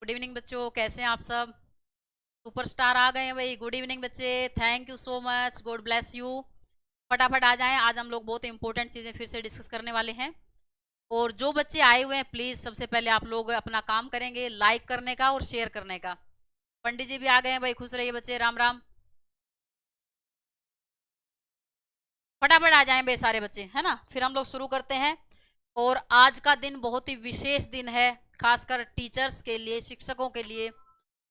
Good evening बच्चों, कैसे हैं आप सब। सुपरस्टार आ गए हैं भाई। गुड इवनिंग बच्चे, thank you so much, God bless you. फटाफट आ जाएं, आज हम लोग बहुत इंपॉर्टेंट चीज़ें फिर से डिस्कस करने वाले हैं। और जो बच्चे आए हुए हैं प्लीज़ सबसे पहले आप लोग अपना काम करेंगे लाइक करने का और शेयर करने का। पंडित जी भी आ गए हैं भाई, खुश रहिए बच्चे, राम राम। फटाफट आ जाएं भाई सारे बच्चे, है ना। फिर हम लोग शुरू करते हैं। और आज का दिन बहुत ही विशेष दिन है, खासकर टीचर्स के लिए, शिक्षकों के लिए।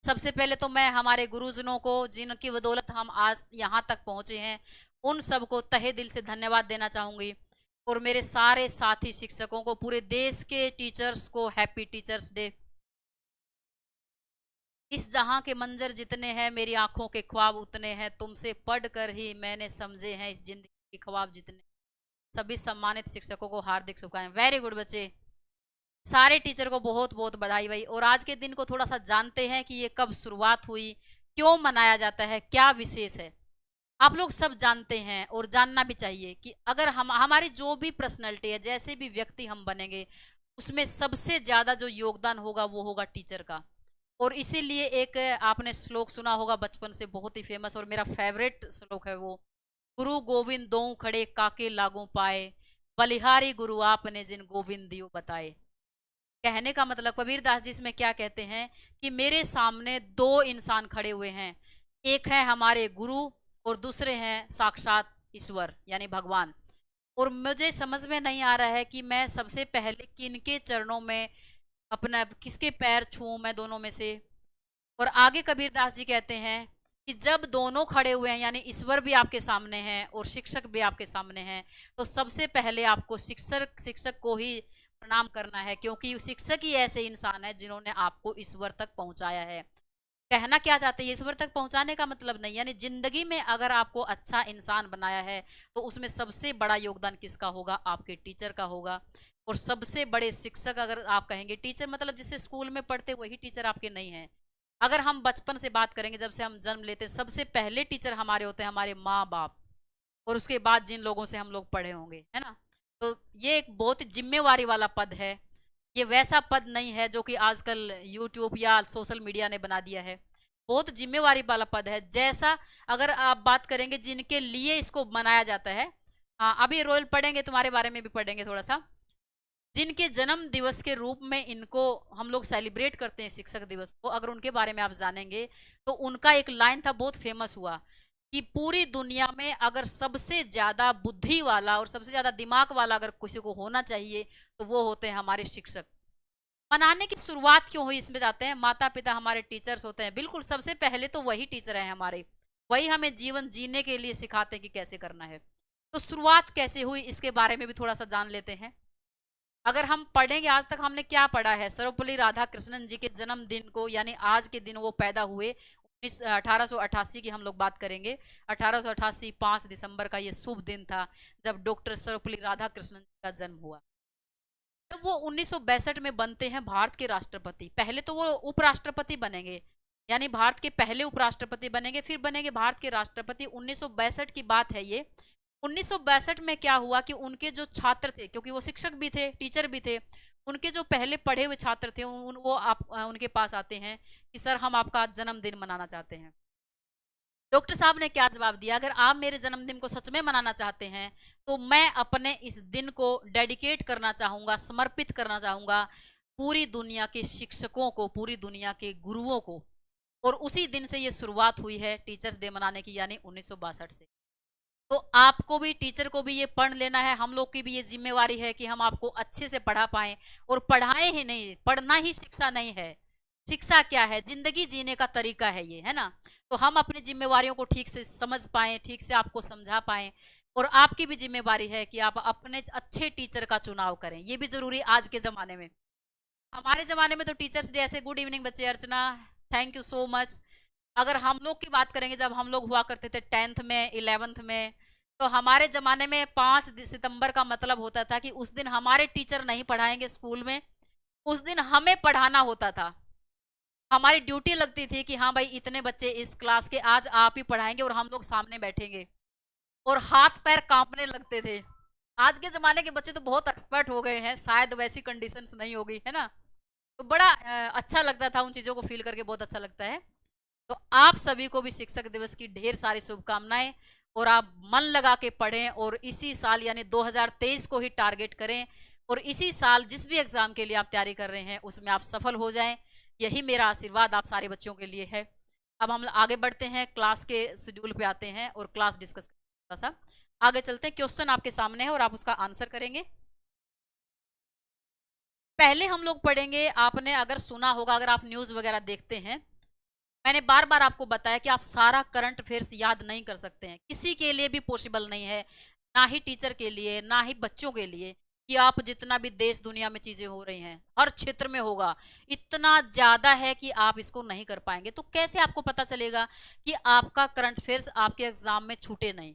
सबसे पहले तो मैं हमारे गुरुजनों को, जिनकी बदौलत हम आज यहाँ तक पहुंचे हैं, उन सबको तहे दिल से धन्यवाद देना चाहूंगी। और मेरे सारे साथी शिक्षकों को, पूरे देश के टीचर्स को हैप्पी टीचर्स डे। इस जहां के मंजर जितने हैं, मेरी आंखों के ख्वाब उतने हैं, तुमसे पढ़कर ही मैंने समझे हैं इस जिंदगी के ख्वाब जितने। सभी सम्मानित शिक्षकों को हार्दिक शुभकामनाएं। वेरी गुड बच्चे, सारे टीचर को बहुत बहुत बधाई भाई। और आज के दिन को थोड़ा सा जानते हैं कि ये कब शुरुआत हुई, क्यों मनाया जाता है, क्या विशेष है। आप लोग सब जानते हैं और जानना भी चाहिए कि अगर हम, हमारी जो भी पर्सनैलिटी है, जैसे भी व्यक्ति हम बनेंगे, उसमें सबसे ज्यादा जो योगदान होगा वो होगा टीचर का। और इसीलिए एक आपने श्लोक सुना होगा बचपन से, बहुत ही फेमस और मेरा फेवरेट श्लोक है वो, गुरु गोविंद दोऊ खड़े काके लागू पाए, बलिहारी गुरु आपने जिन गोविंद दियो बताए। कहने का मतलब कबीर दास जी इसमें क्या कहते हैं कि मेरे सामने दो इंसान खड़े हुए हैं, एक है हमारे गुरु और दूसरे हैं साक्षात ईश्वर यानी भगवान। और मुझे समझ में नहीं आ रहा है कि मैं सबसे पहले किनके चरणों में अपना, किसके पैर छूऊं मैं दोनों में से। और आगे कबीर दास जी कहते हैं कि जब दोनों खड़े हुए हैं, यानी ईश्वर भी आपके सामने हैं और शिक्षक भी आपके सामने हैं, तो सबसे पहले आपको शिक्षक शिक्षक को ही प्रणाम करना है, क्योंकि शिक्षक ही ऐसे इंसान है जिन्होंने आपको ईश्वर तक पहुंचाया है। कहना क्या चाहते हैं, ईश्वर तक पहुंचाने का मतलब नहीं, यानी जिंदगी में अगर आपको अच्छा इंसान बनाया है तो उसमें सबसे बड़ा योगदान किसका होगा, आपके टीचर का होगा। और सबसे बड़े शिक्षक, अगर आप कहेंगे टीचर मतलब जिससे स्कूल में पढ़ते वही टीचर आपके नहीं है। अगर हम बचपन से बात करेंगे, जब से हम जन्म लेते हैं, सबसे पहले टीचर हमारे होते हैं हमारे माँ बाप। और उसके बाद जिन लोगों से हम लोग पढ़े होंगे, है ना। तो ये एक बहुत जिम्मेवारी वाला पद है। ये वैसा पद नहीं है जो कि आजकल यूट्यूब या सोशल मीडिया ने बना दिया है। बहुत जिम्मेवारी वाला पद है। जैसा अगर आप बात करेंगे जिनके लिए इसको मनाया जाता है, हाँ अभी रोयल पढ़ेंगे, तुम्हारे बारे में भी पढ़ेंगे थोड़ा सा, जिनके जन्म दिवस के रूप में इनको हम लोग सेलिब्रेट करते हैं शिक्षक दिवस को, अगर उनके बारे में आप जानेंगे तो उनका एक लाइन था, बहुत फेमस हुआ, कि पूरी दुनिया में अगर सबसे ज्यादा बुद्धि वाला और सबसे ज्यादा दिमाग वाला अगर किसी को होना चाहिए तो वो होते हैं हमारे शिक्षक। मनाने की शुरुआत क्यों हुई इसमें जाते हैं। माता पिता हमारे टीचर्स होते हैं, बिल्कुल सबसे पहले तो वही टीचर है हमारे, वही हमें जीवन जीने के लिए सिखाते हैं कि कैसे करना है। तो शुरुआत कैसे हुई इसके बारे में भी थोड़ा सा जान लेते हैं। अगर हम पढ़ेंगे, आज तक हमने क्या पढ़ा है, सर्वपल्ली राधाकृष्णन जी के जन्मदिन को, यानी आज के दिन वो पैदा हुए, 1888 की हम लोग बात करेंगे। 1888 5 दिसंबर का ये शुभ दिन था जब डॉक्टर सर्वपल्ली राधाकृष्णन जी का जन्म हुआ। तो वो 1962 में बनते हैं भारत के राष्ट्रपति। पहले तो वो उपराष्ट्रपति बनेंगे, यानी भारत के पहले उपराष्ट्रपति बनेंगे, फिर बनेंगे भारत के राष्ट्रपति। 1962 की बात है ये। 1962 में क्या हुआ कि उनके जो छात्र थे, क्योंकि वो शिक्षक भी थे टीचर भी थे, उनके जो पहले पढ़े हुए छात्र थे वो उनके पास आते हैं कि सर हम आपका आज जन्मदिन मनाना चाहते हैं। डॉक्टर साहब ने क्या जवाब दिया, अगर आप मेरे जन्मदिन को सच में मनाना चाहते हैं तो मैं अपने इस दिन को डेडिकेट करना चाहूंगा, समर्पित करना चाहूंगा पूरी दुनिया के शिक्षकों को, पूरी दुनिया के गुरुओं को। और उसी दिन से ये शुरुआत हुई है टीचर्स डे मनाने की, यानी 1962 से। तो आपको भी, टीचर को भी ये पढ़ लेना है, हम लोग की भी ये जिम्मेवारी है कि हम आपको अच्छे से पढ़ा पाए। और पढ़ाए ही नहीं, पढ़ना ही शिक्षा नहीं है। शिक्षा क्या है, जिंदगी जीने का तरीका है ये, है ना। तो हम अपनी जिम्मेवारियों को ठीक से समझ पाए, ठीक से आपको समझा पाए। और आपकी भी जिम्मेवारी है कि आप अपने अच्छे टीचर का चुनाव करें, ये भी जरूरी आज के जमाने में। हमारे जमाने में तो टीचर्स डे ऐसे, गुड इवनिंग बच्चे, अर्चना थैंक यू सो मच। अगर हम लोग की बात करेंगे, जब हम लोग हुआ करते थे 10th में 11th में, तो हमारे ज़माने में 5 सितंबर का मतलब होता था कि उस दिन हमारे टीचर नहीं पढ़ाएंगे स्कूल में, उस दिन हमें पढ़ाना होता था। हमारी ड्यूटी लगती थी कि हाँ भाई इतने बच्चे इस क्लास के आज आप ही पढ़ाएंगे और हम लोग सामने बैठेंगे। और हाथ पैर कांपने लगते थे। आज के ज़माने के बच्चे तो बहुत एक्सपर्ट हो गए हैं, शायद वैसी कंडीशंस नहीं होगी, है ना। तो बड़ा अच्छा लगता था, उन चीजों को फील करके बहुत अच्छा लगता है। तो आप सभी को भी शिक्षक दिवस की ढेर सारी शुभकामनाएं, और आप मन लगा के पढ़ें और इसी साल यानी 2023 को ही टारगेट करें, और इसी साल जिस भी एग्जाम के लिए आप तैयारी कर रहे हैं उसमें आप सफल हो जाएं। यही मेरा आशीर्वाद आप सारे बच्चों के लिए है। अब हम आगे बढ़ते हैं, क्लास के शेड्यूल पे आते हैं और क्लास डिस्कस थोड़ा सा आगे चलते हैं। क्वेश्चन आपके सामने है और आप उसका आंसर करेंगे। पहले हम लोग पढ़ेंगे, आपने अगर सुना होगा, अगर आप न्यूज वगैरह देखते हैं, मैंने बार बार आपको बताया कि आप सारा करंट अफेयर्स याद नहीं कर सकते हैं, किसी के लिए भी पॉसिबल नहीं है, ना ही टीचर के लिए ना ही बच्चों के लिए, कि आप जितना भी देश दुनिया में चीजें हो रही हैं हर क्षेत्र में होगा, इतना ज्यादा है कि आप इसको नहीं कर पाएंगे। तो कैसे आपको पता चलेगा कि आपका करंट अफेयर्स आपके एग्जाम में छूटे नहीं?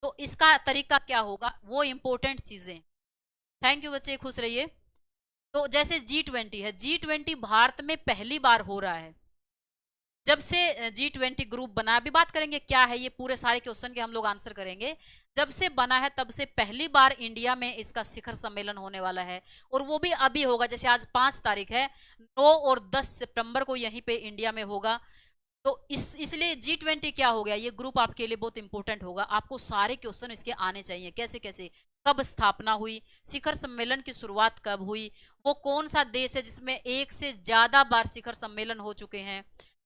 तो इसका तरीका क्या होगा, वो इंपॉर्टेंट चीजें। थैंक यू बच्चे, खुश रहिए। तो जैसे G20 है, G20 भारत में पहली बार हो रहा है जब से G20 ग्रुप बना। अभी बात करेंगे क्या है ये, पूरे सारे क्वेश्चन के हम लोग आंसर करेंगे। जब से बना है तब से पहली बार इंडिया में इसका शिखर सम्मेलन होने वाला है, और वो भी अभी होगा। जैसे आज 5 तारीख है, 9 और 10 सितंबर को यहीं पे इंडिया में होगा। तो इसलिए G20 क्या हो गया, ये ग्रुप आपके लिए बहुत इंपॉर्टेंट होगा। आपको सारे क्वेश्चन इसके आने चाहिए, कैसे कैसे, कब स्थापना हुई, शिखर सम्मेलन की शुरुआत कब हुई, वो कौन सा देश है जिसमें एक से ज्यादा बार शिखर सम्मेलन हो चुके हैं,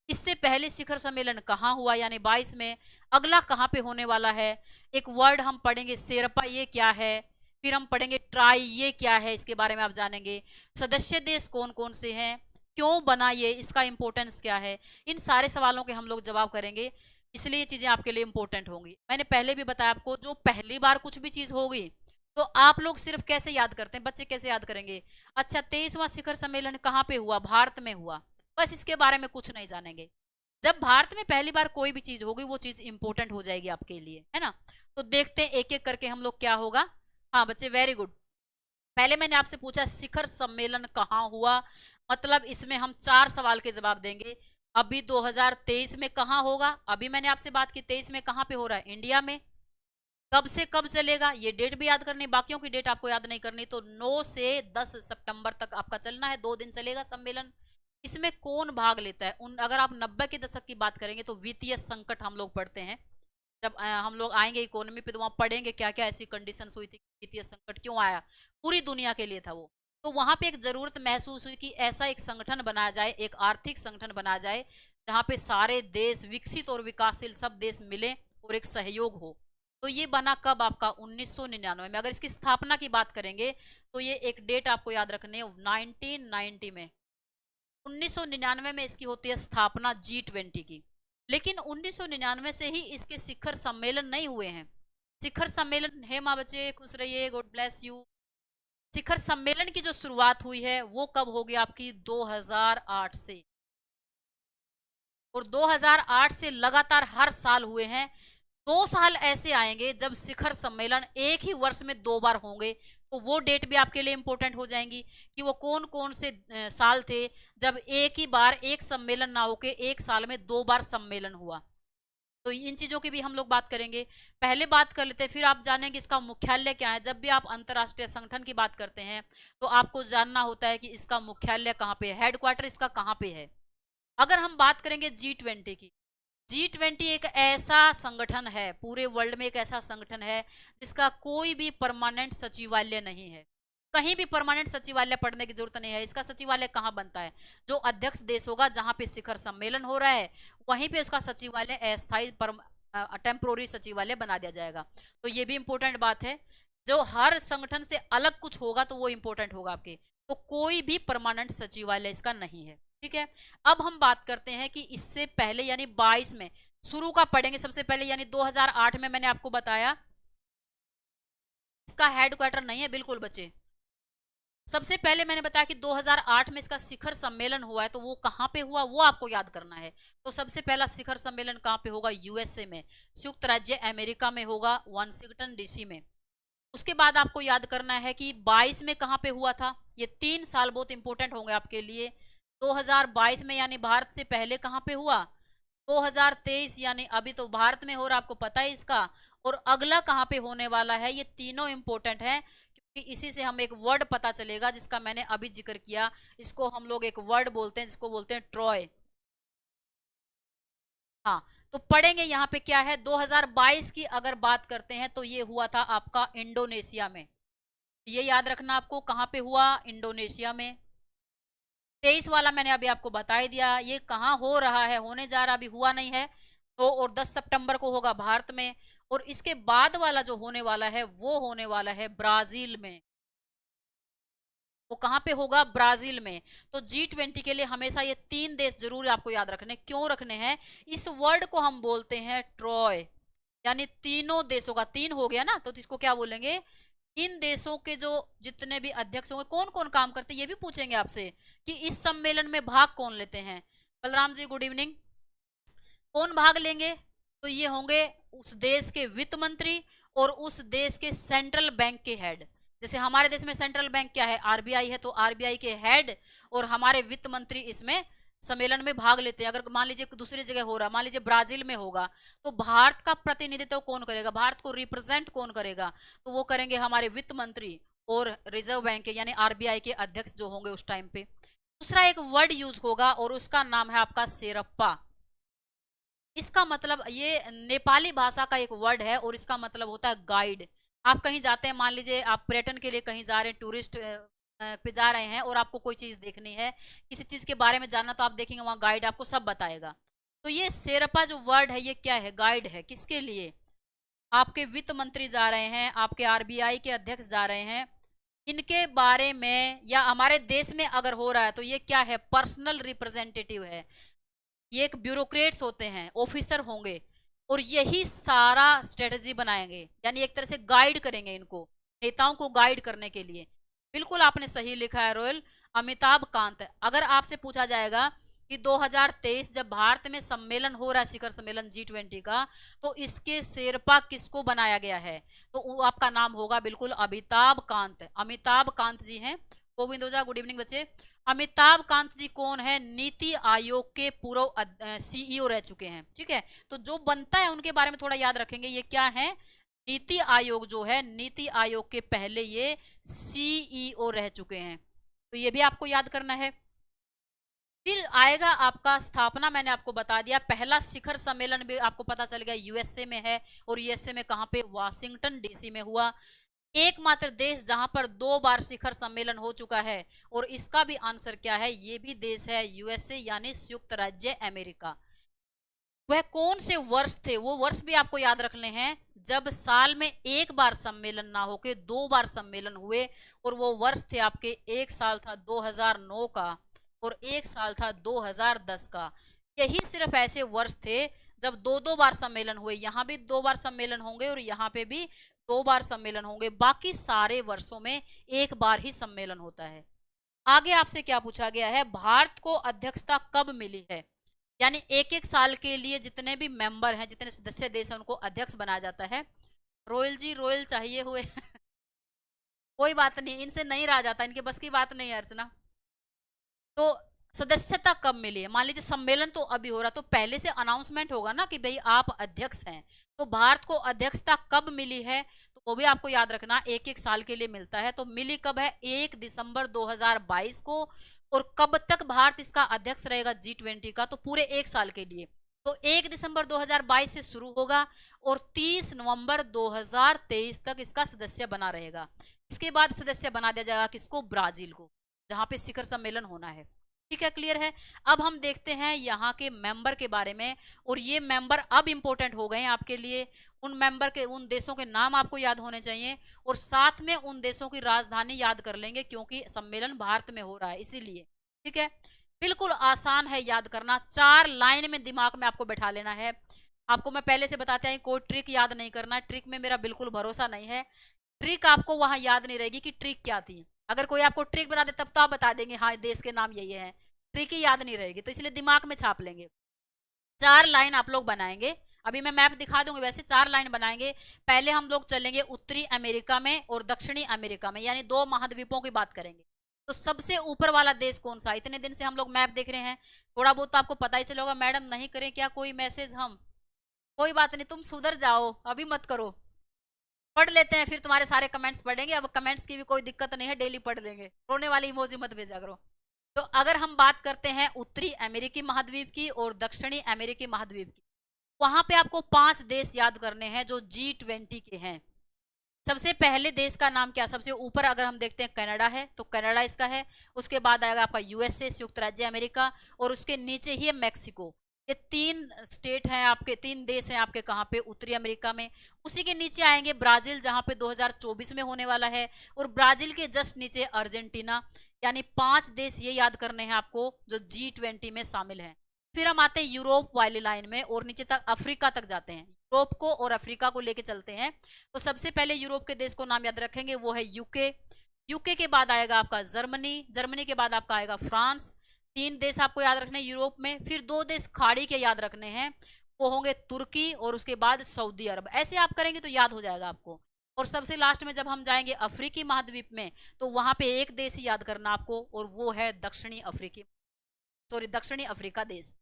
इससे पहले शिखर सम्मेलन कहाँ हुआ यानी 22 में, अगला कहाँ पे होने वाला है। एक वर्ड हम पढ़ेंगे शेरपा, ये क्या है, फिर हम पढ़ेंगे ट्राई, ये क्या है, इसके बारे में आप जानेंगे। सदस्य देश कौन कौन से हैं, क्यों बना ये, इसका इंपॉर्टेंस क्या है, इन सारे सवालों के हम लोग जवाब करेंगे। इसलिए ये चीजें आपके लिए इंपॉर्टेंट होंगी। मैंने पहले भी बताया आपको, जो पहली बार कुछ भी चीज होगी तो आप लोग सिर्फ कैसे याद करते हैं, बच्चे कैसे याद करेंगे, अच्छा 23वां शिखर सम्मेलन कहाँ पे हुआ, भारत में हुआ, बस इसके बारे में कुछ नहीं जानेंगे। जब भारत में पहली बार कोई भी चीज होगी वो चीज इंपॉर्टेंट हो जाएगी आपके लिए, है ना। तो देखते हैं एक एक करके हम लोग क्या होगा। हाँ बच्चे, वेरी गुड। पहले मैंने आपसे पूछा शिखर सम्मेलन कहाँ हुआ, मतलब इसमें हम 4 सवाल के जवाब देंगे। अभी 2023 में कहाँ होगा, अभी मैंने आपसे बात की 23 में कहाँ पे हो रहा है, इंडिया में। कब से कब चलेगा, ये डेट भी याद करनी, बाकियों की डेट आपको याद नहीं करनी। तो 9 से 10 सितंबर तक आपका चलना है, 2 दिन चलेगा सम्मेलन। इसमें कौन भाग लेता है, उन अगर आप 90 के दशक की बात करेंगे तो वित्तीय संकट हम लोग पढ़ते हैं। जब हम लोग आएंगे इकोनॉमी पे तो वहां पढ़ेंगे क्या क्या ऐसी कंडीशंस हुई थी, वित्तीय संकट क्यों आया, पूरी दुनिया के लिए था वो। तो वहां पे एक जरूरत महसूस हुई कि ऐसा एक संगठन बनाया जाए, एक आर्थिक संगठन बनाया जाए जहां पे सारे देश, विकसित और विकासशील सब देश मिले और एक सहयोग हो। तो ये बना कब, आपका 1999 में। अगर इसकी स्थापना की बात करेंगे तो ये एक डेट आपको याद रखनी है, 1990 में, 1999 में इसकी होती है स्थापना G20 की। लेकिन 1999 से ही इसके शिखर सम्मेलन नहीं हुए हैं। शिखर सम्मेलन है, माँ बच्चे खुश रहिए, गॉड ब्लेस यू। शिखर सम्मेलन की जो शुरुआत हुई है वो कब होगी आपकी, 2008 से, और 2008 से लगातार हर साल हुए हैं। 2 साल ऐसे आएंगे जब शिखर सम्मेलन एक ही वर्ष में 2 बार होंगे। तो वो डेट भी आपके लिए इंपॉर्टेंट हो जाएंगी कि वो कौन कौन से साल थे जब एक ही बार एक सम्मेलन ना होके एक साल में 2 बार सम्मेलन हुआ। तो इन चीजों की भी हम लोग बात करेंगे। पहले बात कर लेते हैं, फिर आप जानेंगे इसका मुख्यालय क्या है। जब भी आप अंतरराष्ट्रीय संगठन की बात करते हैं तो आपको जानना होता है कि इसका मुख्यालय कहाँ पे है, हेडक्वार्टर इसका कहाँ पे है। अगर हम बात करेंगे G20 की, G20 एक ऐसा संगठन है, पूरे वर्ल्ड में एक ऐसा संगठन है जिसका कोई भी परमानेंट सचिवालय नहीं है। कहीं भी परमानेंट सचिवालय पढ़ने की जरूरत नहीं है। इसका सचिवालय कहाँ बनता है, जो अध्यक्ष देश होगा जहां पे शिखर सम्मेलन हो रहा है वहीं पे उसका सचिवालय अस्थायी टेम्पोररी सचिवालय बना दिया जाएगा। तो ये भी इंपॉर्टेंट बात है, जो हर संगठन से अलग कुछ होगा तो वो इंपॉर्टेंट होगा आपके। तो कोई भी परमानेंट सचिवालय इसका नहीं है, ठीक है। अब हम बात करते हैं कि इससे पहले यानी 22 में शुरू का पढ़ेंगे। सबसे पहले यानी 2008 में मैंने आपको बताया इसका हेडक्वार्टर नहीं है, बिल्कुल बच्चे। सबसे पहले मैंने बताया कि 2008 में इसका शिखर सम्मेलन हुआ है, तो वो कहां पे हुआ वो आपको याद करना है। तो सबसे पहला शिखर सम्मेलन कहां पे होगा, यूएसए में, संयुक्त राज्य अमेरिका में होगा, वाशिंगटन डीसी में। उसके बाद आपको याद करना है कि 22 में कहां पे हुआ था। ये 3 साल बहुत इंपॉर्टेंट होंगे आपके लिए। 2022 में यानी भारत से पहले कहां पे हुआ, 2023 यानी अभी तो भारत में हो रहा, आपको पता है इसका। और अगला कहां पे होने वाला है, ये तीनों इंपॉर्टेंट है कि इसी से हम एक वर्ड पता चलेगा जिसका मैंने अभी जिक्र किया। इसको हम लोग एक वर्ड बोलते हैं जिसको बोलते हैं ट्रॉय। हाँ, तो पढ़ेंगे यहाँ पे क्या है। 2022 की अगर बात करते हैं तो ये हुआ था आपका इंडोनेशिया में। ये याद रखना आपको, कहाँ पे हुआ, इंडोनेशिया में। 23 वाला मैंने अभी आपको बता ही दिया, ये कहाँ हो रहा है, होने जा रहा, अभी हुआ नहीं है। 2 और 10 सितंबर को होगा भारत में। और इसके बाद वाला जो होने वाला है वो होने वाला है ब्राजील में। वो कहां पे होगा, ब्राजील में। तो G20 के लिए हमेशा ये 3 देश जरूर आपको याद रखने, क्यों रखने हैं, इस वर्ड को हम बोलते हैं ट्रॉय, यानी तीनों देशों का, 3 हो गया ना, तो इसको क्या बोलेंगे, इन देशों के जो जितने भी अध्यक्ष होंगे, कौन कौन काम करते हैं ये भी पूछेंगे आपसे, कि इस सम्मेलन में भाग कौन लेते हैं। Balram ji good evening. कौन भाग लेंगे, तो ये होंगे उस देश के वित्त मंत्री और उस देश के सेंट्रल बैंक के हेड। जैसे हमारे देश में सेंट्रल बैंक क्या है, आरबीआई है, तो आरबीआई के हेड और हमारे वित्त मंत्री इसमें सम्मेलन में भाग लेते हैं। अगर मान लीजिए दूसरी जगह हो रहा, मान लीजिए ब्राजील में होगा, तो भारत का प्रतिनिधित्व कौन करेगा, भारत को रिप्रेजेंट कौन करेगा, तो वो करेंगे हमारे वित्त मंत्री और रिजर्व बैंक के यानी आरबीआई के अध्यक्ष जो होंगे उस टाइम पे। दूसरा एक वर्ड यूज होगा और उसका नाम है आपका शेरप्पा। इसका मतलब, ये नेपाली भाषा का एक वर्ड है और इसका मतलब होता है गाइड। आप कहीं जाते हैं, मान लीजिए आप पर्यटन के लिए कहीं जा रहे हैं, टूरिस्ट पे जा रहे हैं और आपको कोई चीज देखनी है, किसी चीज के बारे में जानना, तो आप देखेंगे वहां गाइड आपको सब बताएगा। तो ये शेरपा जो वर्ड है ये क्या है, गाइड है। किसके लिए, आपके वित्त मंत्री जा रहे हैं, आपके आरबीआई के अध्यक्ष जा रहे हैं, इनके बारे में, या हमारे देश में अगर हो रहा है तो ये क्या है, पर्सनल रिप्रेजेंटेटिव है। ये एक ब्यूरोक्रेट्स होते हैं, ऑफिसर होंगे, और यही सारा स्ट्रेटजी बनाएंगे, यानी एक तरह से गाइड करेंगे इनको, नेताओं को गाइड करने के लिए। बिल्कुल आपने सही लिखा है रोयल, अमिताभ कांत। अगर आपसे पूछा जाएगा कि 2023 जब भारत में सम्मेलन हो रहा है, शिखर सम्मेलन G20 का, तो इसके शेरपा किसको बनाया गया है, तो वो आपका नाम होगा बिल्कुल अमिताभ कांत। अमिताभ कांत जी हैं। गोविंद ओझा गुड इवनिंग बच्चे। अमिताभ कांत जी कौन है, नीति आयोग के पूर्व सीईओ रह चुके हैं। ठीक है, तो जो बनता है उनके बारे में थोड़ा याद रखेंगे, ये क्या है, नीति आयोग जो है, नीति आयोग के पहले ये सीईओ रह चुके हैं, तो ये भी आपको याद करना है। फिर आएगा आपका स्थापना, मैंने आपको बता दिया, पहला शिखर सम्मेलन भी आपको पता चल गया यूएसए में है, और यूएसए में कहां पे, वाशिंगटन डीसी में हुआ। एकमात्र देश जहां पर 2 बार शिखर सम्मेलन हो चुका है, और इसका भी आंसर क्या है, ये भी देश है यूएसए यानी संयुक्त राज्य अमेरिका। वह कौन से वर्ष थे, वो वर्ष भी आपको याद रखने हैं, जब साल में एक बार सम्मेलन ना होके 2 बार सम्मेलन हुए, और वो वर्ष थे आपके, एक साल था 2009 का और एक साल था 2010 का। यही सिर्फ ऐसे वर्ष थे जब 2-2 बार सम्मेलन हुए, यहाँ भी 2 बार सम्मेलन होंगे और यहाँ पे भी 2 बार सम्मेलन होंगे, बाकी सारे वर्षों में एक बार ही सम्मेलन होता है। आगे आपसे क्या पूछा गया है, भारत को अध्यक्षता कब मिली है, यानी एक एक साल के लिए जितने भी मेंबर हैं, जितने सदस्य देश हैं, उनको अध्यक्ष बनाया जाता है। रोयल जी, रोयल चाहिए हुए कोई बात नहीं, इनसे नहीं रहा जाता, इनके बस की बात नहीं है अर्चना। तो सदस्यता कब मिली है, मान लीजिए सम्मेलन तो अभी हो रहा, तो पहले से अनाउंसमेंट होगा ना कि भाई आप अध्यक्ष हैं, तो भारत को अध्यक्षता कब मिली है, तो वो भी आपको याद रखना, एक एक साल के लिए मिलता है। तो मिली कब है, 1 दिसंबर 2022 को। और कब तक भारत इसका अध्यक्ष रहेगा G20 का, तो पूरे एक साल के लिए। तो 1 दिसंबर 2022 से शुरू होगा और 30 नवंबर 2023 तक इसका सदस्य बना रहेगा। इसके बाद सदस्य बना दिया जाएगा किसको, ब्राजील को, जहां पे शिखर सम्मेलन होना है। ठीक है, क्लियर है। अब हम देखते हैं यहाँ के मेंबर के बारे में, और ये मेंबर अब इंपॉर्टेंट हो गए हैं आपके लिए। उन मेंबर के, उन देशों के नाम आपको याद होने चाहिए, और साथ में उन देशों की राजधानी याद कर लेंगे, क्योंकि सम्मेलन भारत में हो रहा है इसीलिए। ठीक है, बिल्कुल आसान है याद करना, 4 लाइन में दिमाग में आपको बैठा लेना है। आपको मैं पहले से बताते हैं, कोई ट्रिक याद नहीं करना, ट्रिक में मेरा बिल्कुल भरोसा नहीं है। ट्रिक आपको वहां याद नहीं रहेगी कि ट्रिक क्या थी। अगर कोई आपको ट्रिक बता दे तब तो आप बता देंगे हाँ देश के नाम यही है, ट्रिक ही याद नहीं रहेगी, तो इसलिए दिमाग में छाप लेंगे। 4 लाइन आप लोग बनाएंगे, अभी मैं मैप दिखा दूंगी, वैसे 4 लाइन बनाएंगे। पहले हम लोग चलेंगे उत्तरी अमेरिका में और दक्षिणी अमेरिका में, यानी 2 महाद्वीपों की बात करेंगे। तो सबसे ऊपर वाला देश कौन सा, इतने दिन से हम लोग मैप देख रहे हैं, थोड़ा बहुत तो आपको पता ही चलेगा। मैडम नहीं करें क्या कोई मैसेज हम, कोई बात नहीं, तुम सुधर जाओ, अभी मत करो। पढ़ लेते हैं, फिर तुम्हारे सारे कमेंट्स पढ़ेंगे। अब कमेंट्स की भी कोई दिक्कत नहीं है, डेली पढ़ लेंगे, रोने वाली इमोजी मत भेजा करो। तो अगर हम बात करते हैं उत्तरी अमेरिकी महाद्वीप की और दक्षिणी अमेरिकी महाद्वीप की, वहां पे आपको 5 देश याद करने हैं जो G20 के हैं। सबसे पहले देश का नाम क्या, सबसे ऊपर अगर हम देखते हैं कनाडा है, तो कनाडा इसका है। उसके बाद आएगा आपका यूएसए, संयुक्त राज्य अमेरिका, और उसके नीचे ही है मैक्सिको। ये 3 स्टेट हैं आपके, 3 देश हैं आपके, कहाँ पे, उत्तरी अमेरिका में। उसी के नीचे आएंगे ब्राजील, जहां पे 2024 में होने वाला है, और ब्राजील के जस्ट नीचे अर्जेंटीना। यानी 5 देश ये याद करने हैं आपको जो G20 में शामिल हैं। फिर हम आते हैं यूरोप वाली लाइन में, और नीचे तक अफ्रीका तक जाते हैं। यूरोप को और अफ्रीका को लेके चलते हैं। तो सबसे पहले यूरोप के देश को नाम याद रखेंगे, वो है यूके। यूके के बाद आएगा आपका जर्मनी, जर्मनी के बाद आपका आएगा फ्रांस। 3 देश आपको याद रखने हैं यूरोप में। फिर 2 देश खाड़ी के याद रखने हैं, वो होंगे तुर्की और उसके बाद सऊदी अरब। ऐसे आप करेंगे तो याद हो जाएगा आपको। और सबसे लास्ट में जब हम जाएंगे अफ्रीकी महाद्वीप में, तो वहां पे एक देश ही याद करना आपको, और वो है दक्षिणी अफ्रीका देश।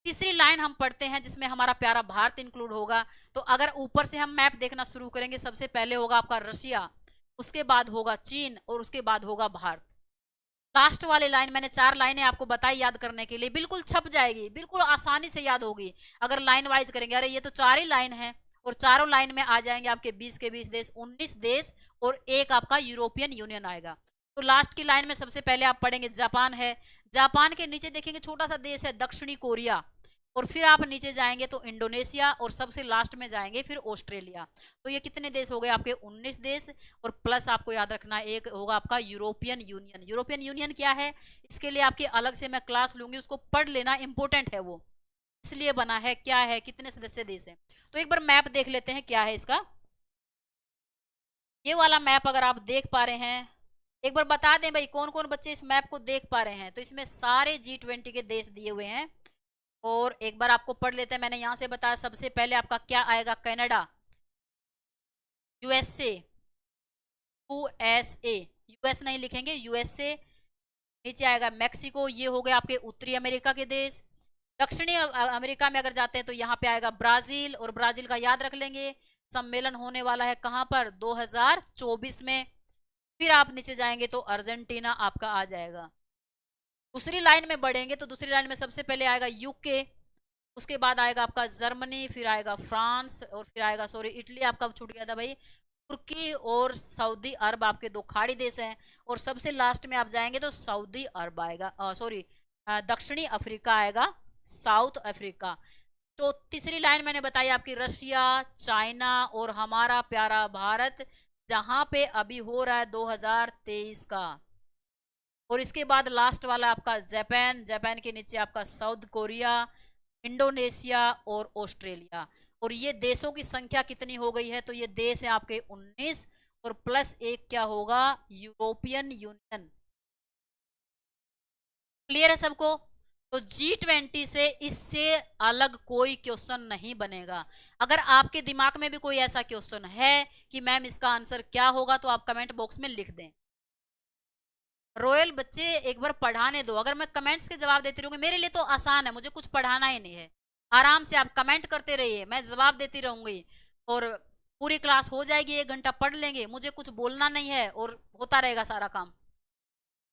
तीसरी लाइन हम पढ़ते हैं जिसमें हमारा प्यारा भारत इंक्लूड होगा। तो अगर ऊपर से हम मैप देखना शुरू करेंगे, सबसे पहले होगा आपका रशिया, उसके बाद होगा चीन, और उसके बाद होगा भारत। लास्ट वाली लाइन मैंने 4 लाइनें आपको बताई याद करने के लिए, बिल्कुल छप जाएगी, बिल्कुल आसानी से याद होगी अगर लाइन वाइज करेंगे। अरे ये तो 4 ही लाइन है, और चारों लाइन में आ जाएंगे आपके 20 के 20 देश, 19 देश, और एक आपका यूरोपियन यूनियन आएगा। तो लास्ट की लाइन में सबसे पहले आप पढ़ेंगे जापान है। जापान के नीचे देखेंगे छोटा सा देश है दक्षिणी कोरिया, और फिर आप नीचे जाएंगे तो इंडोनेशिया, और सबसे लास्ट में जाएंगे फिर ऑस्ट्रेलिया। तो ये कितने देश हो गए आपके, 19 देश, और प्लस आपको याद रखना एक होगा आपका यूरोपियन यूनियन। यूरोपियन यूनियन क्या है, इसके लिए आपकी अलग से मैं क्लास लूंगी, उसको पढ़ लेना, इंपॉर्टेंट है वो, इसलिए बना है, क्या है, कितने सदस्य देश हैं। तो एक बार मैप देख लेते हैं क्या है इसका। ये वाला मैप अगर आप देख पा रहे हैं, एक बार बता दें भाई कौन कौन बच्चे इस मैप को देख पा रहे हैं। तो इसमें सारे G20 के देश दिए हुए हैं, और एक बार आपको पढ़ लेते हैं। मैंने यहां से बताया, सबसे पहले आपका क्या आएगा, कनाडा, यूएसए, यूएसए, यूएस नहीं लिखेंगे, यूएसए। नीचे आएगा मैक्सिको, ये हो गए आपके उत्तरी अमेरिका के देश। दक्षिणी अमेरिका में अगर जाते हैं तो यहाँ पे आएगा ब्राजील, और ब्राजील का याद रख लेंगे, सम्मेलन होने वाला है कहां पर, 2024 में। फिर आप नीचे जाएंगे तो अर्जेंटीना आपका आ जाएगा। दूसरी लाइन में बढ़ेंगे तो दूसरी लाइन में सबसे पहले आएगा यूके, उसके बाद आएगा आपका जर्मनी, फिर आएगा फ्रांस, और फिर आएगा इटली आपका छूट गया था भाई, तुर्की और सऊदी अरब आपके 2 खाड़ी देश हैं। और सबसे लास्ट में आप जाएंगे तो सऊदी अरब आएगा, दक्षिणी अफ्रीका आएगा, साउथ अफ्रीका। तो तीसरी लाइन मैंने बताई आपकी रशिया, चाइना, और हमारा प्यारा भारत, जहां पे अभी हो रहा है 2023 का। और इसके बाद लास्ट वाला आपका जापान, जापान के नीचे आपका साउथ कोरिया, इंडोनेशिया और ऑस्ट्रेलिया। और ये देशों की संख्या कितनी हो गई है, तो ये देश है आपके 19, और प्लस एक क्या होगा, यूरोपियन यूनियन। क्लियर है सबको। तो G20 से इससे अलग कोई क्वेश्चन नहीं बनेगा। अगर आपके दिमाग में भी कोई ऐसा क्वेश्चन है कि मैम इसका आंसर क्या होगा, तो आप कमेंट बॉक्स में लिख दें। रॉयल बच्चे एक बार पढ़ाने दो, अगर मैं कमेंट्स के जवाब देती रहूंगी, मेरे लिए तो आसान है, मुझे कुछ पढ़ाना ही नहीं है। आराम से आप कमेंट करते रहिए, मैं जवाब देती रहूंगी, और पूरी क्लास हो जाएगी, 1 घंटा पढ़ लेंगे, मुझे कुछ बोलना नहीं है, और होता रहेगा सारा काम।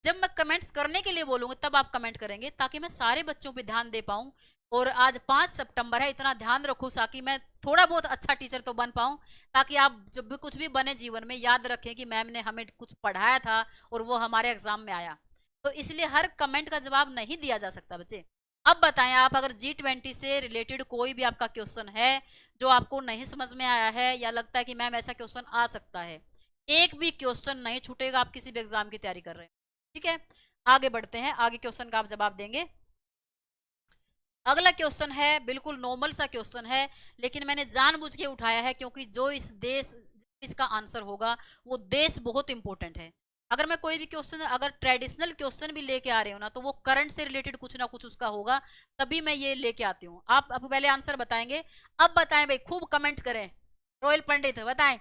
जब मैं कमेंट्स करने के लिए बोलूंगी तब आप कमेंट करेंगे, ताकि मैं सारे बच्चों पे ध्यान दे पाऊं। और आज 5 सितंबर है, इतना ध्यान रखो ताकि मैं थोड़ा बहुत अच्छा टीचर तो बन पाऊं, ताकि आप जब भी कुछ भी बने जीवन में याद रखें कि मैम ने हमें कुछ पढ़ाया था और वो हमारे एग्जाम में आया। तो इसलिए हर कमेंट का जवाब नहीं दिया जा सकता बच्चे। अब बताएं आप, अगर G20 से रिलेटेड कोई भी आपका क्वेश्चन है जो आपको नहीं समझ में आया है, या लगता है कि मैम ऐसा क्वेश्चन आ सकता है, एक भी क्वेश्चन नहीं छूटेगा, आप किसी भी एग्जाम की तैयारी कर रहे हैं, ठीक है। आगे बढ़ते हैं, आगे क्वेश्चन का आप जवाब देंगे। अगला क्वेश्चन है बिल्कुल नॉर्मल सा क्वेश्चन है, लेकिन मैंने जानबूझ के उठाया है क्योंकि जो इस देश इसका आंसर होगा वो देश बहुत इंपॉर्टेंट है। अगर मैं कोई भी क्वेश्चन, अगर ट्रेडिशनल क्वेश्चन भी लेके आ रही हूँ ना, तो वो करंट से रिलेटेड कुछ ना कुछ उसका होगा, तभी मैं ये लेके आती हूँ। आप अब पहले आंसर बताएंगे। अब बताएं भाई, खूब कमेंट करें। रॉयल पंडित बताएं,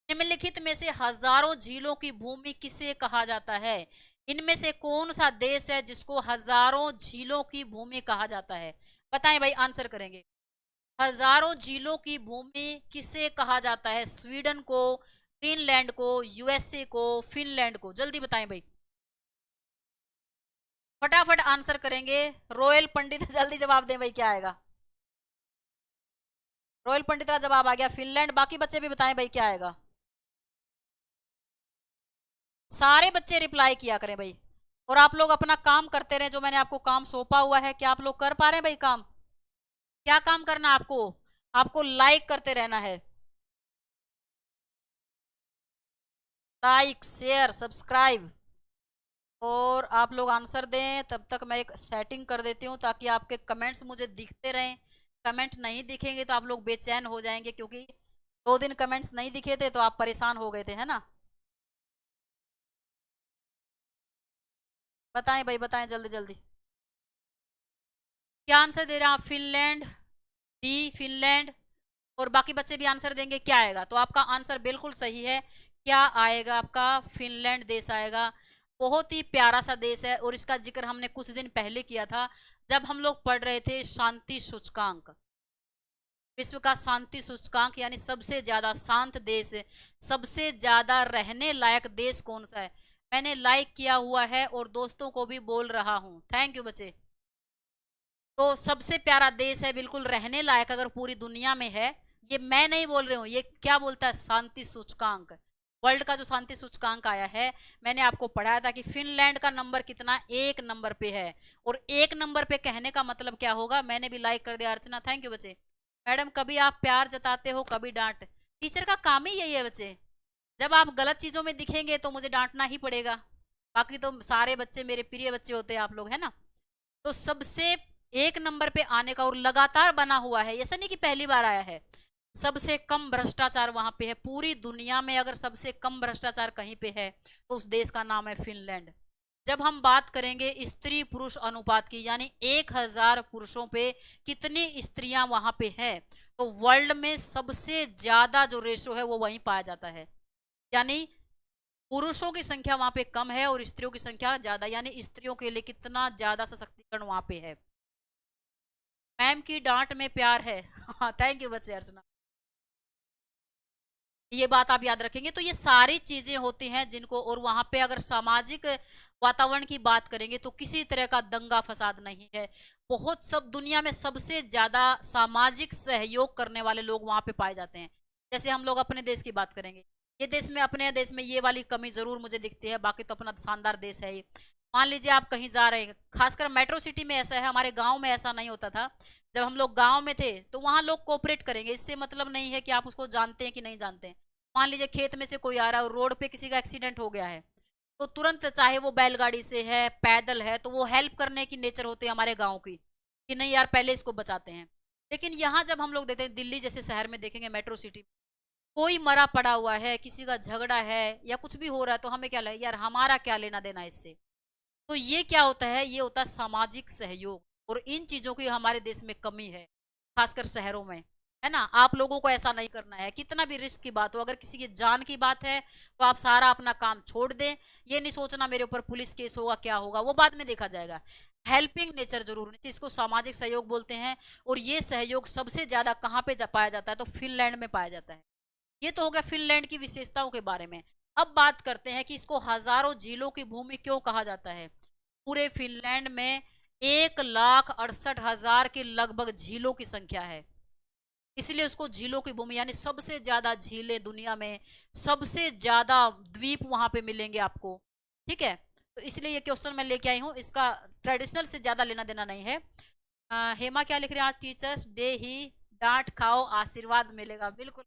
निम्नलिखित में से हजारों झीलों की भूमि किसे कहा जाता है। इनमें से कौन सा देश है जिसको हजारों झीलों की भूमि कहा जाता है, बताएं भाई, आंसर करेंगे। हजारों झीलों की भूमि किसे कहा जाता है? स्वीडन को, ग्रीनलैंड को, यूएसए को, फिनलैंड को? जल्दी बताएं भाई, फटाफट आंसर करेंगे। रॉयल पंडित जल्दी जवाब दें भाई, क्या आएगा? रॉयल पंडित का जवाब आ गया फिनलैंड। बाकी बच्चे भी बताएं भाई, क्या आएगा? सारे बच्चे रिप्लाई किया करें भाई, और आप लोग अपना काम करते रहे। जो मैंने आपको काम सौंपा हुआ है, क्या आप लोग कर पा रहे हैं भाई काम? क्या काम करना है आपको? आपको लाइक करते रहना है। लाइक, शेयर, सब्सक्राइब, और आप लोग आंसर दें। तब तक मैं एक सेटिंग कर देती हूँ ताकि आपके कमेंट्स मुझे दिखते रहें। कमेंट नहीं दिखेंगे तो आप लोग बेचैन हो जाएंगे, क्योंकि 2 दिन कमेंट्स नहीं दिखे थे तो आप परेशान हो गए थे, है ना? बताएं भाई, बताएं जल्दी जल्दी। क्या आंसर दे रहे हैं आप? फिनलैंड, डी फिनलैंड, और बाकी बच्चे भी आंसर देंगे। क्या आएगा? तो आपका आंसर बिल्कुल सही है। क्या आएगा आपका? फिनलैंड देश आएगा। बहुत ही प्यारा सा देश है, और इसका जिक्र हमने कुछ दिन पहले किया था जब हम लोग पढ़ रहे थे शांति सूचकांक। विश्व का शांति सूचकांक, यानी सबसे ज्यादा शांत देश, सबसे ज्यादा रहने लायक देश कौन सा है। मैंने लाइक किया हुआ है और दोस्तों को भी बोल रहा हूं। थैंक यू बच्चे। तो सबसे प्यारा देश है, बिल्कुल रहने लायक अगर पूरी दुनिया में है। ये मैं नहीं बोल रही हूँ, ये क्या बोलता है? शांति सूचकांक। वर्ल्ड का जो शांति सूचकांक आया है, मैंने आपको पढ़ाया था कि फिनलैंड का नंबर कितना? 1 नंबर पे है। और 1 नंबर पे कहने का मतलब क्या होगा? मैंने भी लाइक कर दिया अर्चना, थैंक यू बच्चे। मैडम कभी आप प्यार जताते हो, कभी डांट। टीचर का काम ही यही है बच्चे। जब आप गलत चीजों में दिखेंगे तो मुझे डांटना ही पड़ेगा। बाकी तो सारे बच्चे मेरे प्रिय बच्चे होते हैं आप लोग, है ना? तो सबसे 1 नंबर पे आने का, और लगातार बना हुआ है, ऐसा नहीं कि पहली बार आया है। सबसे कम भ्रष्टाचार वहां पे है पूरी दुनिया में। अगर सबसे कम भ्रष्टाचार कहीं पे है तो उस देश का नाम है फिनलैंड। जब हम बात करेंगे स्त्री पुरुष अनुपात की, यानी 1000 पुरुषों पे कितनी स्त्रियां वहां पे है, तो वर्ल्ड में सबसे ज्यादा जो रेशो है वो वहीं पाया जाता है। यानी पुरुषों की संख्या वहां पे कम है और स्त्रियों की संख्या ज्यादा, यानी स्त्रियों के लिए कितना ज्यादा सशक्तिकरण वहां पे है। मैम की डांट में प्यार है। हाँ थैंक यू बच्चे, अर्चना। ये बात आप याद रखेंगे। तो ये सारी चीजें होती हैं जिनको, और वहां पे अगर सामाजिक वातावरण की बात करेंगे तो किसी तरह का दंगा फसाद नहीं है। बहुत, सब दुनिया में सबसे ज्यादा सामाजिक सहयोग करने वाले लोग वहां पे पाए जाते हैं। जैसे हम लोग अपने देश की बात करेंगे, ये देश में, अपने देश में ये वाली कमी जरूर मुझे दिखती है, बाकी तो अपना शानदार देश है ये। मान लीजिए आप कहीं जा रहे हैं, खासकर मेट्रो सिटी में ऐसा है, हमारे गांव में ऐसा नहीं होता था। जब हम लोग गांव में थे तो वहां लोग कोऑपरेट करेंगे। इससे मतलब नहीं है कि आप उसको जानते हैं कि नहीं जानते हैं। मान लीजिए खेत में से कोई आ रहा है और रोड पे किसी का एक्सीडेंट हो गया है, तो तुरंत, चाहे वो बैलगाड़ी से है, पैदल है, तो वो हेल्प करने की नेचर होती है हमारे गाँव की, कि नहीं यार पहले इसको बचाते हैं। लेकिन यहाँ जब हम लोग देखते हैं, दिल्ली जैसे शहर में देखेंगे, मेट्रो सिटी, कोई मरा पड़ा हुआ है, किसी का झगड़ा है या कुछ भी हो रहा है, तो हमें क्या लगे, यार हमारा क्या लेना देना इससे। तो ये क्या होता है? ये होता है सामाजिक सहयोग, और इन चीजों की हमारे देश में कमी है, खासकर शहरों में, है ना? आप लोगों को ऐसा नहीं करना है। कितना भी रिस्क की बात हो, अगर किसी की जान की बात है तो आप सारा अपना काम छोड़ दें। ये नहीं सोचना मेरे ऊपर पुलिस केस होगा, क्या होगा, वो बाद में देखा जाएगा। हेल्पिंग नेचर जरूर होनी चाहिए, इसको सामाजिक सहयोग बोलते हैं। और ये सहयोग सबसे ज्यादा कहाँ पे पाया जाता है? तो फिनलैंड में पाया जाता है। ये तो हो गया फिनलैंड की विशेषताओं के बारे में। अब बात करते हैं कि इसको हजारों झीलों की भूमि क्यों कहा जाता है। पूरे फिनलैंड में 1,68,000 के लगभग झीलों की संख्या है, इसलिए उसको झीलों की भूमि, यानी सबसे ज्यादा झीलें दुनिया में, सबसे ज्यादा द्वीप वहां पे मिलेंगे आपको। ठीक है, तो इसलिए ये क्वेश्चन मैं लेके आई हूँ, इसका ट्रेडिशनल से ज्यादा लेना देना नहीं है। हेमा क्या लिख रहे हैं? आज टीचर्स डे ही, डांट खाओ आशीर्वाद मिलेगा। बिल्कुल,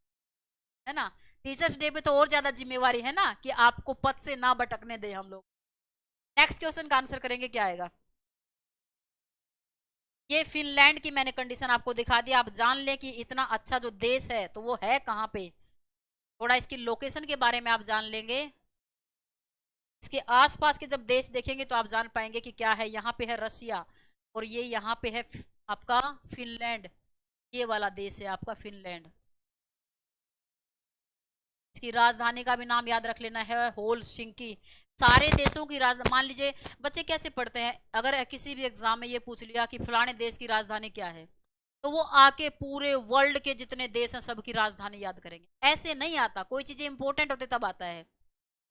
है ना? टीचर्स डे पे तो और ज्यादा जिम्मेवारी है ना, कि आपको पद से ना भटकने दें हम लोग। नेक्स्ट क्वेश्चन का आंसर करेंगे, क्या आएगा? ये फिनलैंड की मैंने कंडीशन आपको दिखा दी। आप जान लें कि इतना अच्छा जो देश है तो वो है कहाँ पे। थोड़ा इसकी लोकेशन के बारे में आप जान लेंगे, इसके आसपास के जब देश देखेंगे तो आप जान पाएंगे कि क्या है। यहाँ पे है रसिया, और ये यहाँ पे है आपका फिनलैंड। ये वाला देश है आपका फिनलैंड। इसकी राजधानी का भी नाम याद रख लेना है, होलसिंकी। सारे देशों की राजधानी, मान लीजिए बच्चे कैसे पढ़ते हैं, अगर किसी भी एग्जाम में ये पूछ लिया कि फलाने देश की राजधानी क्या है, तो वो आके पूरे वर्ल्ड के जितने देश हैं सबकी राजधानी याद करेंगे। ऐसे नहीं आता, कोई चीजें इंपॉर्टेंट होती तब आता है।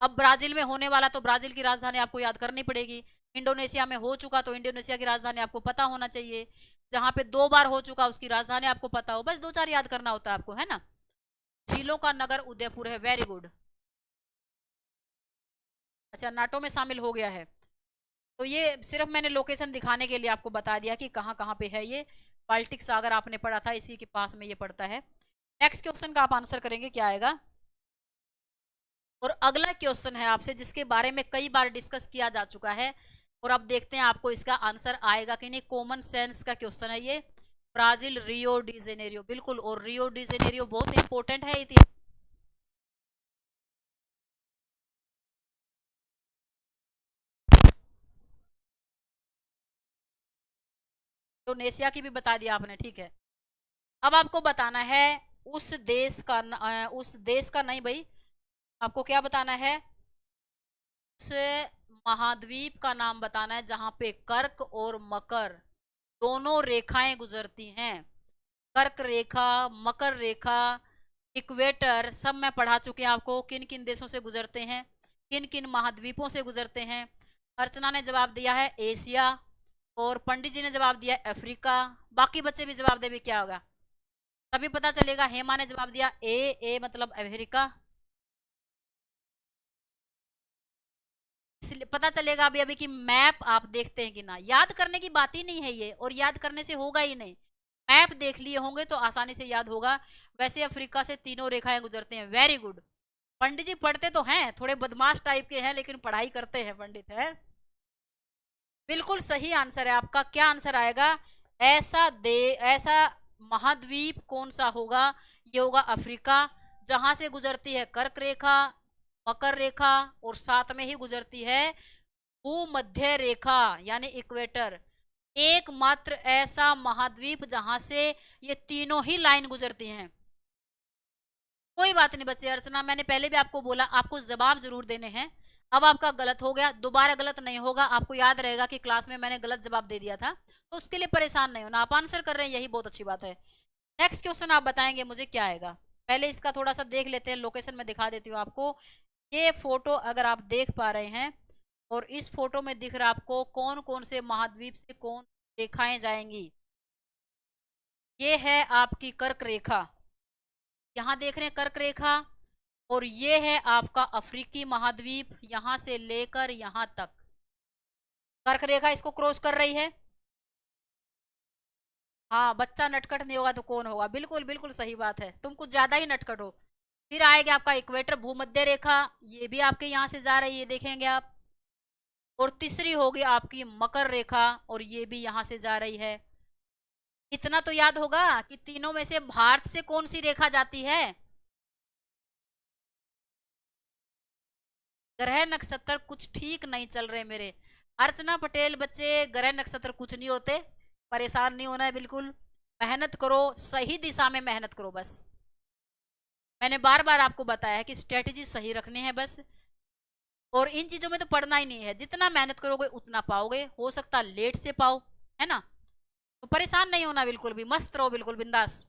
अब ब्राजील में होने वाला तो ब्राजील की राजधानी आपको याद करनी पड़ेगी। इंडोनेशिया में हो चुका तो इंडोनेशिया की राजधानी आपको पता होना चाहिए। जहां पे 2 बार हो चुका उसकी राजधानी आपको पता हो, बस 2-4 याद करना होता है आपको, है ना। झीलों का नगर उदयपुर है, वेरी गुड। अच्छा, नाटो में शामिल हो गया है। तो ये सिर्फ मैंने लोकेशन दिखाने के लिए आपको बता दिया कि कहाँ कहाँ पे है ये। बाल्टिक सागर आपने पढ़ा था, इसी के पास में ये पड़ता है। नेक्स्ट क्वेश्चन का आप आंसर करेंगे, क्या आएगा। और अगला क्वेश्चन है आपसे जिसके बारे में कई बार डिस्कस किया जा चुका है, और अब देखते हैं आपको इसका आंसर आएगा कि नहीं। कॉमन सेंस का क्वेश्चन है ये। ब्राजील रियो डी जेनेरियो, बिल्कुल, और रियो डी जेनेरियो बहुत इंपॉर्टेंट है इतिहास। इंडोनेशिया की भी बता दिया आपने, ठीक है। अब आपको बताना है उस देश का उस देश का नहीं भाई, आपको क्या बताना है, उस महाद्वीप का नाम बताना है जहां पे कर्क और मकर दोनों रेखाएं गुजरती हैं। कर्क रेखा, मकर रेखा, इक्वेटर, सब मैं पढ़ा चुकी हूं आपको, किन किन देशों से गुजरते हैं, किन किन महाद्वीपों से गुजरते हैं। अर्चना ने जवाब दिया है एशिया, और पंडित जी ने जवाब दिया अफ्रीका। बाकी बच्चे भी जवाब दे भी क्या होगा, तभी पता चलेगा। हेमा ने जवाब दिया ए मतलब अमेरिका, इसलिए पता चलेगा अभी अभी कि मैप आप देखते हैं कि ना। याद करने की बात ही नहीं है ये, और याद करने से होगा ही नहीं। मैप देख लिए होंगे तो आसानी से याद होगा। वैसे अफ्रीका से तीनों रेखाएं गुजरते हैं, वेरी गुड। पंडित जी पढ़ते तो हैं, थोड़े बदमाश टाइप के हैं, लेकिन पढ़ाई करते हैं पंडित है। बिल्कुल सही आंसर है आपका। क्या आंसर आएगा, ऐसा महाद्वीप कौन सा होगा, ये होगा अफ्रीका, जहां से गुजरती है कर्क रेखा, मकर रेखा, और साथ में ही गुजरती है भूमध्य रेखा यानी इक्वेटर। एकमात्र ऐसा महाद्वीप जहां से ये तीनों ही लाइन गुजरती हैं। कोई बात नहीं बच्चे, अर्चना मैंने पहले भी आपको बोला आपको जवाब जरूर देने हैं। अब आपका गलत हो गया, दोबारा गलत नहीं होगा। आपको याद रहेगा कि क्लास में मैंने गलत जवाब दे दिया था, तो उसके लिए परेशान नहीं होना, आप आंसर कर रहे हैं, यही बहुत अच्छी बात है। नेक्स्ट क्वेश्चन आप बताएंगे मुझे क्या आएगा। पहले इसका थोड़ा सा देख लेते हैं, लोकेशन में दिखा देती हूँ आपको। ये फोटो अगर आप देख पा रहे हैं, और इस फोटो में दिख रहा है आपको कौन कौन से महाद्वीप से कौन रेखाएं जाएंगी। ये है आपकी कर्क रेखा, यहां देख रहे हैं कर्क रेखा, और ये है आपका अफ्रीकी महाद्वीप, यहां से लेकर यहां तक कर्क रेखा इसको क्रॉस कर रही है। हाँ, बच्चा नटखट नहीं होगा तो कौन होगा, बिल्कुल बिल्कुल सही बात है, तुम कुछ ज्यादा ही नटखट हो। फिर आएगा आपका इक्वेटर भूमध्य रेखा, ये भी आपके यहां से जा रही है, देखेंगे आप। और तीसरी होगी आपकी मकर रेखा, और ये भी यहां से जा रही है। इतना तो याद होगा कि तीनों में से भारत से कौन सी रेखा जाती है। ग्रह नक्षत्र कुछ ठीक नहीं चल रहे मेरे। अर्चना पटेल, बच्चे ग्रह नक्षत्र कुछ नहीं होते, परेशान नहीं होना है बिल्कुल। मेहनत करो, सही दिशा में मेहनत करो बस। मैंने बार बार आपको बताया है कि स्ट्रेटेजी सही रखनी है बस, और इन चीजों में तो पढ़ना ही नहीं है। जितना मेहनत करोगे उतना पाओगे, हो सकता लेट से पाओ, है ना। तो परेशान नहीं होना बिल्कुल भी, मस्त रहो बिल्कुल बिंदास।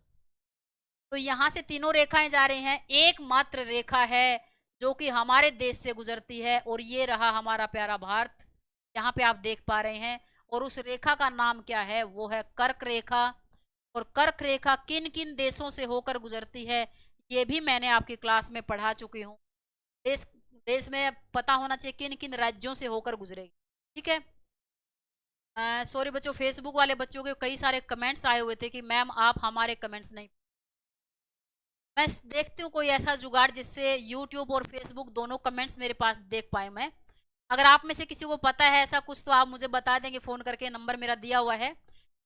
तो यहां से तीनों रेखाएं जा रही हैं, एकमात्र रेखा है जो कि हमारे देश से गुजरती है, और ये रहा हमारा प्यारा भारत, यहाँ पे आप देख पा रहे हैं। और उस रेखा का नाम क्या है, वो है कर्क रेखा। और कर्क रेखा किन किन देशों से होकर गुजरती है, ये भी मैंने आपकी क्लास में पढ़ा चुकी हूँ। देश देश में पता होना चाहिए किन किन राज्यों से होकर गुजरेगी, ठीक है। सॉरी बच्चों, फेसबुक वाले बच्चों के कई सारे कमेंट्स आए हुए थे कि मैम आप हमारे कमेंट्स नहीं। मैं देखती हूँ कोई ऐसा जुगाड़ जिससे यूट्यूब और फेसबुक दोनों कमेंट्स मेरे पास देख पाए मैं। अगर आप में से किसी को पता है ऐसा कुछ तो आप मुझे बता देंगे फोन करके, नंबर मेरा दिया हुआ है।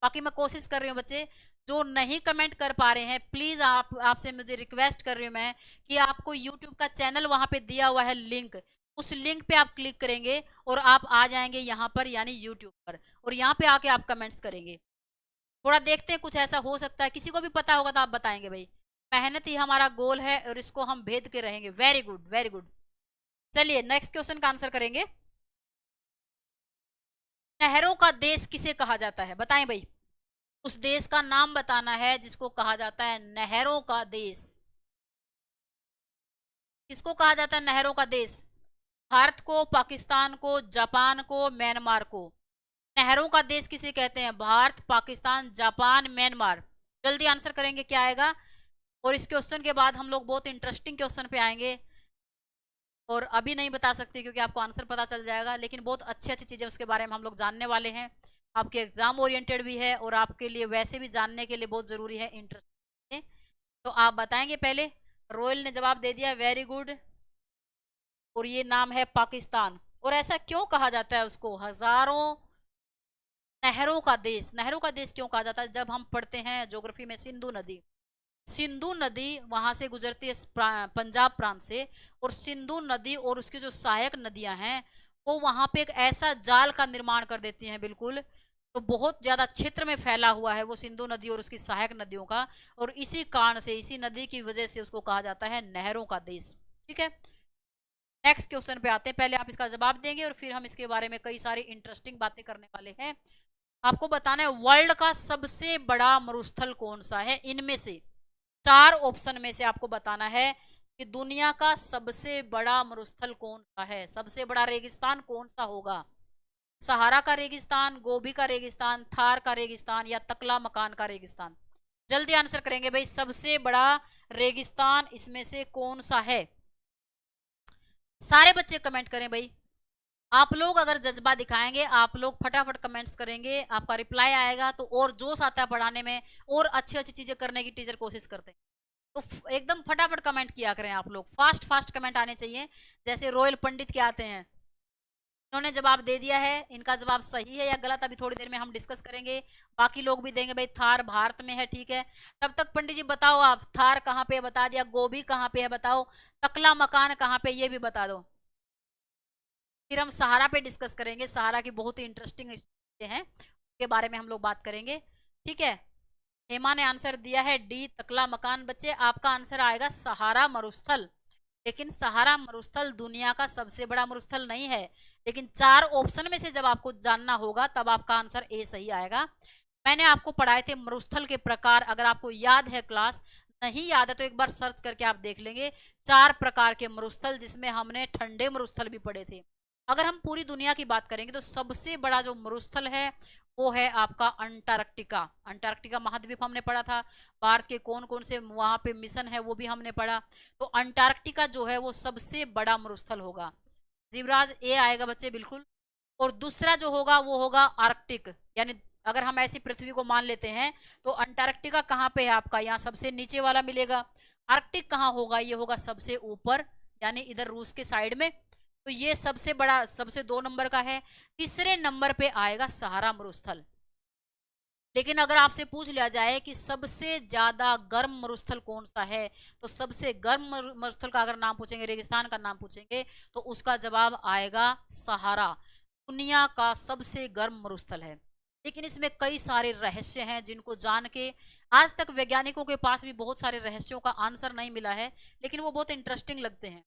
बाकी मैं कोशिश कर रही हूँ बच्चे, जो नहीं कमेंट कर पा रहे हैं प्लीज आपसे मुझे रिक्वेस्ट कर रही हूँ मैं कि आपको यूट्यूब का चैनल वहां पे दिया हुआ है लिंक, उस लिंक पे आप क्लिक करेंगे और आप आ जाएंगे यहाँ पर यानी यूट्यूब पर, और यहाँ पे आके आप कमेंट्स करेंगे। थोड़ा देखते हैं, कुछ ऐसा हो सकता है, किसी को भी पता होगा तो आप बताएंगे भाई। मेहनत ही हमारा गोल है और इसको हम भेद के रहेंगे। Very good very good. चलिए नेक्स्ट क्वेश्चन का आंसर करेंगे। नहरों का देश किसे कहा जाता है, बताएं भाई। उस देश का नाम बताना है जिसको कहा जाता है नहरों का देश। किसको कहा जाता है नहरों का देश? भारत को, पाकिस्तान को, जापान को, म्यांमार को। नहरों का देश किसे कहते हैं? Bharat, Pakistan, Japan, Myanmar. जल्दी आंसर करेंगे क्या आएगा? और इस क्वेश्चन के बाद हम लोग बहुत इंटरेस्टिंग क्वेश्चन पे आएंगे, और अभी नहीं बता सकते क्योंकि आपको आंसर पता चल जाएगा, लेकिन बहुत अच्छी अच्छी चीजें उसके बारे में हम लोग जानने वाले हैं। आपके एग्जाम ओरिएंटेड भी है और आपके लिए वैसे भी जानने के लिए बहुत जरूरी है, इंटरेस्ट। तो आप बताएंगे पहले। रोयल ने जवाब दे दिया, वेरी गुड। और ये नाम है पाकिस्तान। और ऐसा क्यों कहा जाता है उसको? हजारों नहरों का देश। नहरों का देश क्यों कहा जाता है? जब हम पढ़ते हैं ज्योग्राफी में सिंधु नदी, सिंधु नदी वहां से गुजरती है पंजाब प्रांत से, और सिंधु नदी और उसकी जो सहायक नदियां हैं वो वहां पे एक ऐसा जाल का निर्माण कर देती हैं, बिल्कुल। तो बहुत ज्यादा क्षेत्र में फैला हुआ है वो सिंधु नदी और उसकी सहायक नदियों का, और इसी कारण से, इसी नदी की वजह से उसको कहा जाता है नहरों का देश। ठीक है, नेक्स्ट क्वेश्चन पे आते हैं। पहले आप इसका जवाब देंगे और फिर हम इसके बारे में कई सारी इंटरेस्टिंग बातें करने वाले हैं। आपको बताना है वर्ल्ड का सबसे बड़ा मरुस्थल कौन सा है। इनमें से 4 ऑप्शन में से आपको बताना है कि दुनिया का सबसे बड़ा मरुस्थल कौन सा है, सबसे बड़ा रेगिस्तान कौन सा होगा। सहारा का रेगिस्तान, गोबी का रेगिस्तान, थार का रेगिस्तान, या तकला मकान का रेगिस्तान। जल्दी आंसर करेंगे भाई, सबसे बड़ा रेगिस्तान इसमें से कौन सा है? सारे बच्चे कमेंट करें भाई। आप लोग अगर जज्बा दिखाएंगे, आप लोग फटाफट कमेंट्स करेंगे, आपका रिप्लाई आएगा तो और जोश आता है पढ़ाने में, और अच्छी अच्छी चीजें करने की टीचर कोशिश करते हैं। तो एकदम फटाफट कमेंट किया करें आप लोग, फास्ट फास्ट कमेंट आने चाहिए, जैसे रोयल पंडित के आते हैं। इन्होंने जवाब दे दिया है, इनका जवाब सही है या गलत अभी थोड़ी देर में हम डिस्कस करेंगे। बाकी लोग भी देंगे भाई थार भारत में है, ठीक है। तब तक पंडित जी बताओ, आप थार कहाँ पे है बता दिया, गोभी कहाँ पे है बताओ, तकला मकान कहाँ पे ये भी बता दो। फिर हम सहारा पे डिस्कस करेंगे, सहारा की बहुत ही इंटरेस्टिंग चीजें हैं, उसके बारे में हम लोग बात करेंगे। ठीक है, हेमा ने आंसर दिया है डी, तकला मकान। बच्चे आपका आंसर आएगा सहारा मरुस्थल, लेकिन सहारा मरुस्थल दुनिया का सबसे बड़ा मरुस्थल नहीं है। लेकिन 4 ऑप्शन में से जब आपको जानना होगा तब आपका आंसर ए सही आएगा। मैंने आपको पढ़ाए थे मरुस्थल के प्रकार, अगर आपको याद है क्लास, नहीं याद है तो एक बार सर्च करके आप देख लेंगे। 4 प्रकार के मरुस्थल, जिसमें हमने ठंडे मरुस्थल भी पढ़े थे। अगर हम पूरी दुनिया की बात करेंगे तो सबसे बड़ा जो मरुस्थल है वो है आपका अंटार्कटिका। अंटार्कटिका महाद्वीप हमने पढ़ा था, भारत के कौन कौन से वहां पे मिशन है वो भी हमने पढ़ा। तो अंटार्कटिका जो है वो सबसे बड़ा मरुस्थल होगा। जीवराज ए आएगा बच्चे, बिल्कुल। और दूसरा जो होगा वो होगा आर्कटिक, यानी अगर हम ऐसी पृथ्वी को मान लेते हैं तो अंटार्कटिका कहाँ पे है आपका, यहाँ सबसे नीचे वाला मिलेगा। आर्कटिक कहाँ होगा, ये होगा सबसे ऊपर, यानी इधर रूस के साइड में। तो ये सबसे बड़ा, सबसे 2 नंबर का है। तीसरे नंबर पे आएगा सहारा मरुस्थल। लेकिन अगर आपसे पूछ लिया जाए कि सबसे ज्यादा गर्म मरुस्थल कौन सा है, तो सबसे गर्म मरुस्थल का अगर नाम पूछेंगे, रेगिस्तान का नाम पूछेंगे, तो उसका जवाब आएगा सहारा। दुनिया का सबसे गर्म मरुस्थल है। लेकिन इसमें कई सारे रहस्य हैं जिनको जान के आज तक वैज्ञानिकों के पास भी बहुत सारे रहस्यों का आंसर नहीं मिला है, लेकिन वो बहुत इंटरेस्टिंग लगते हैं।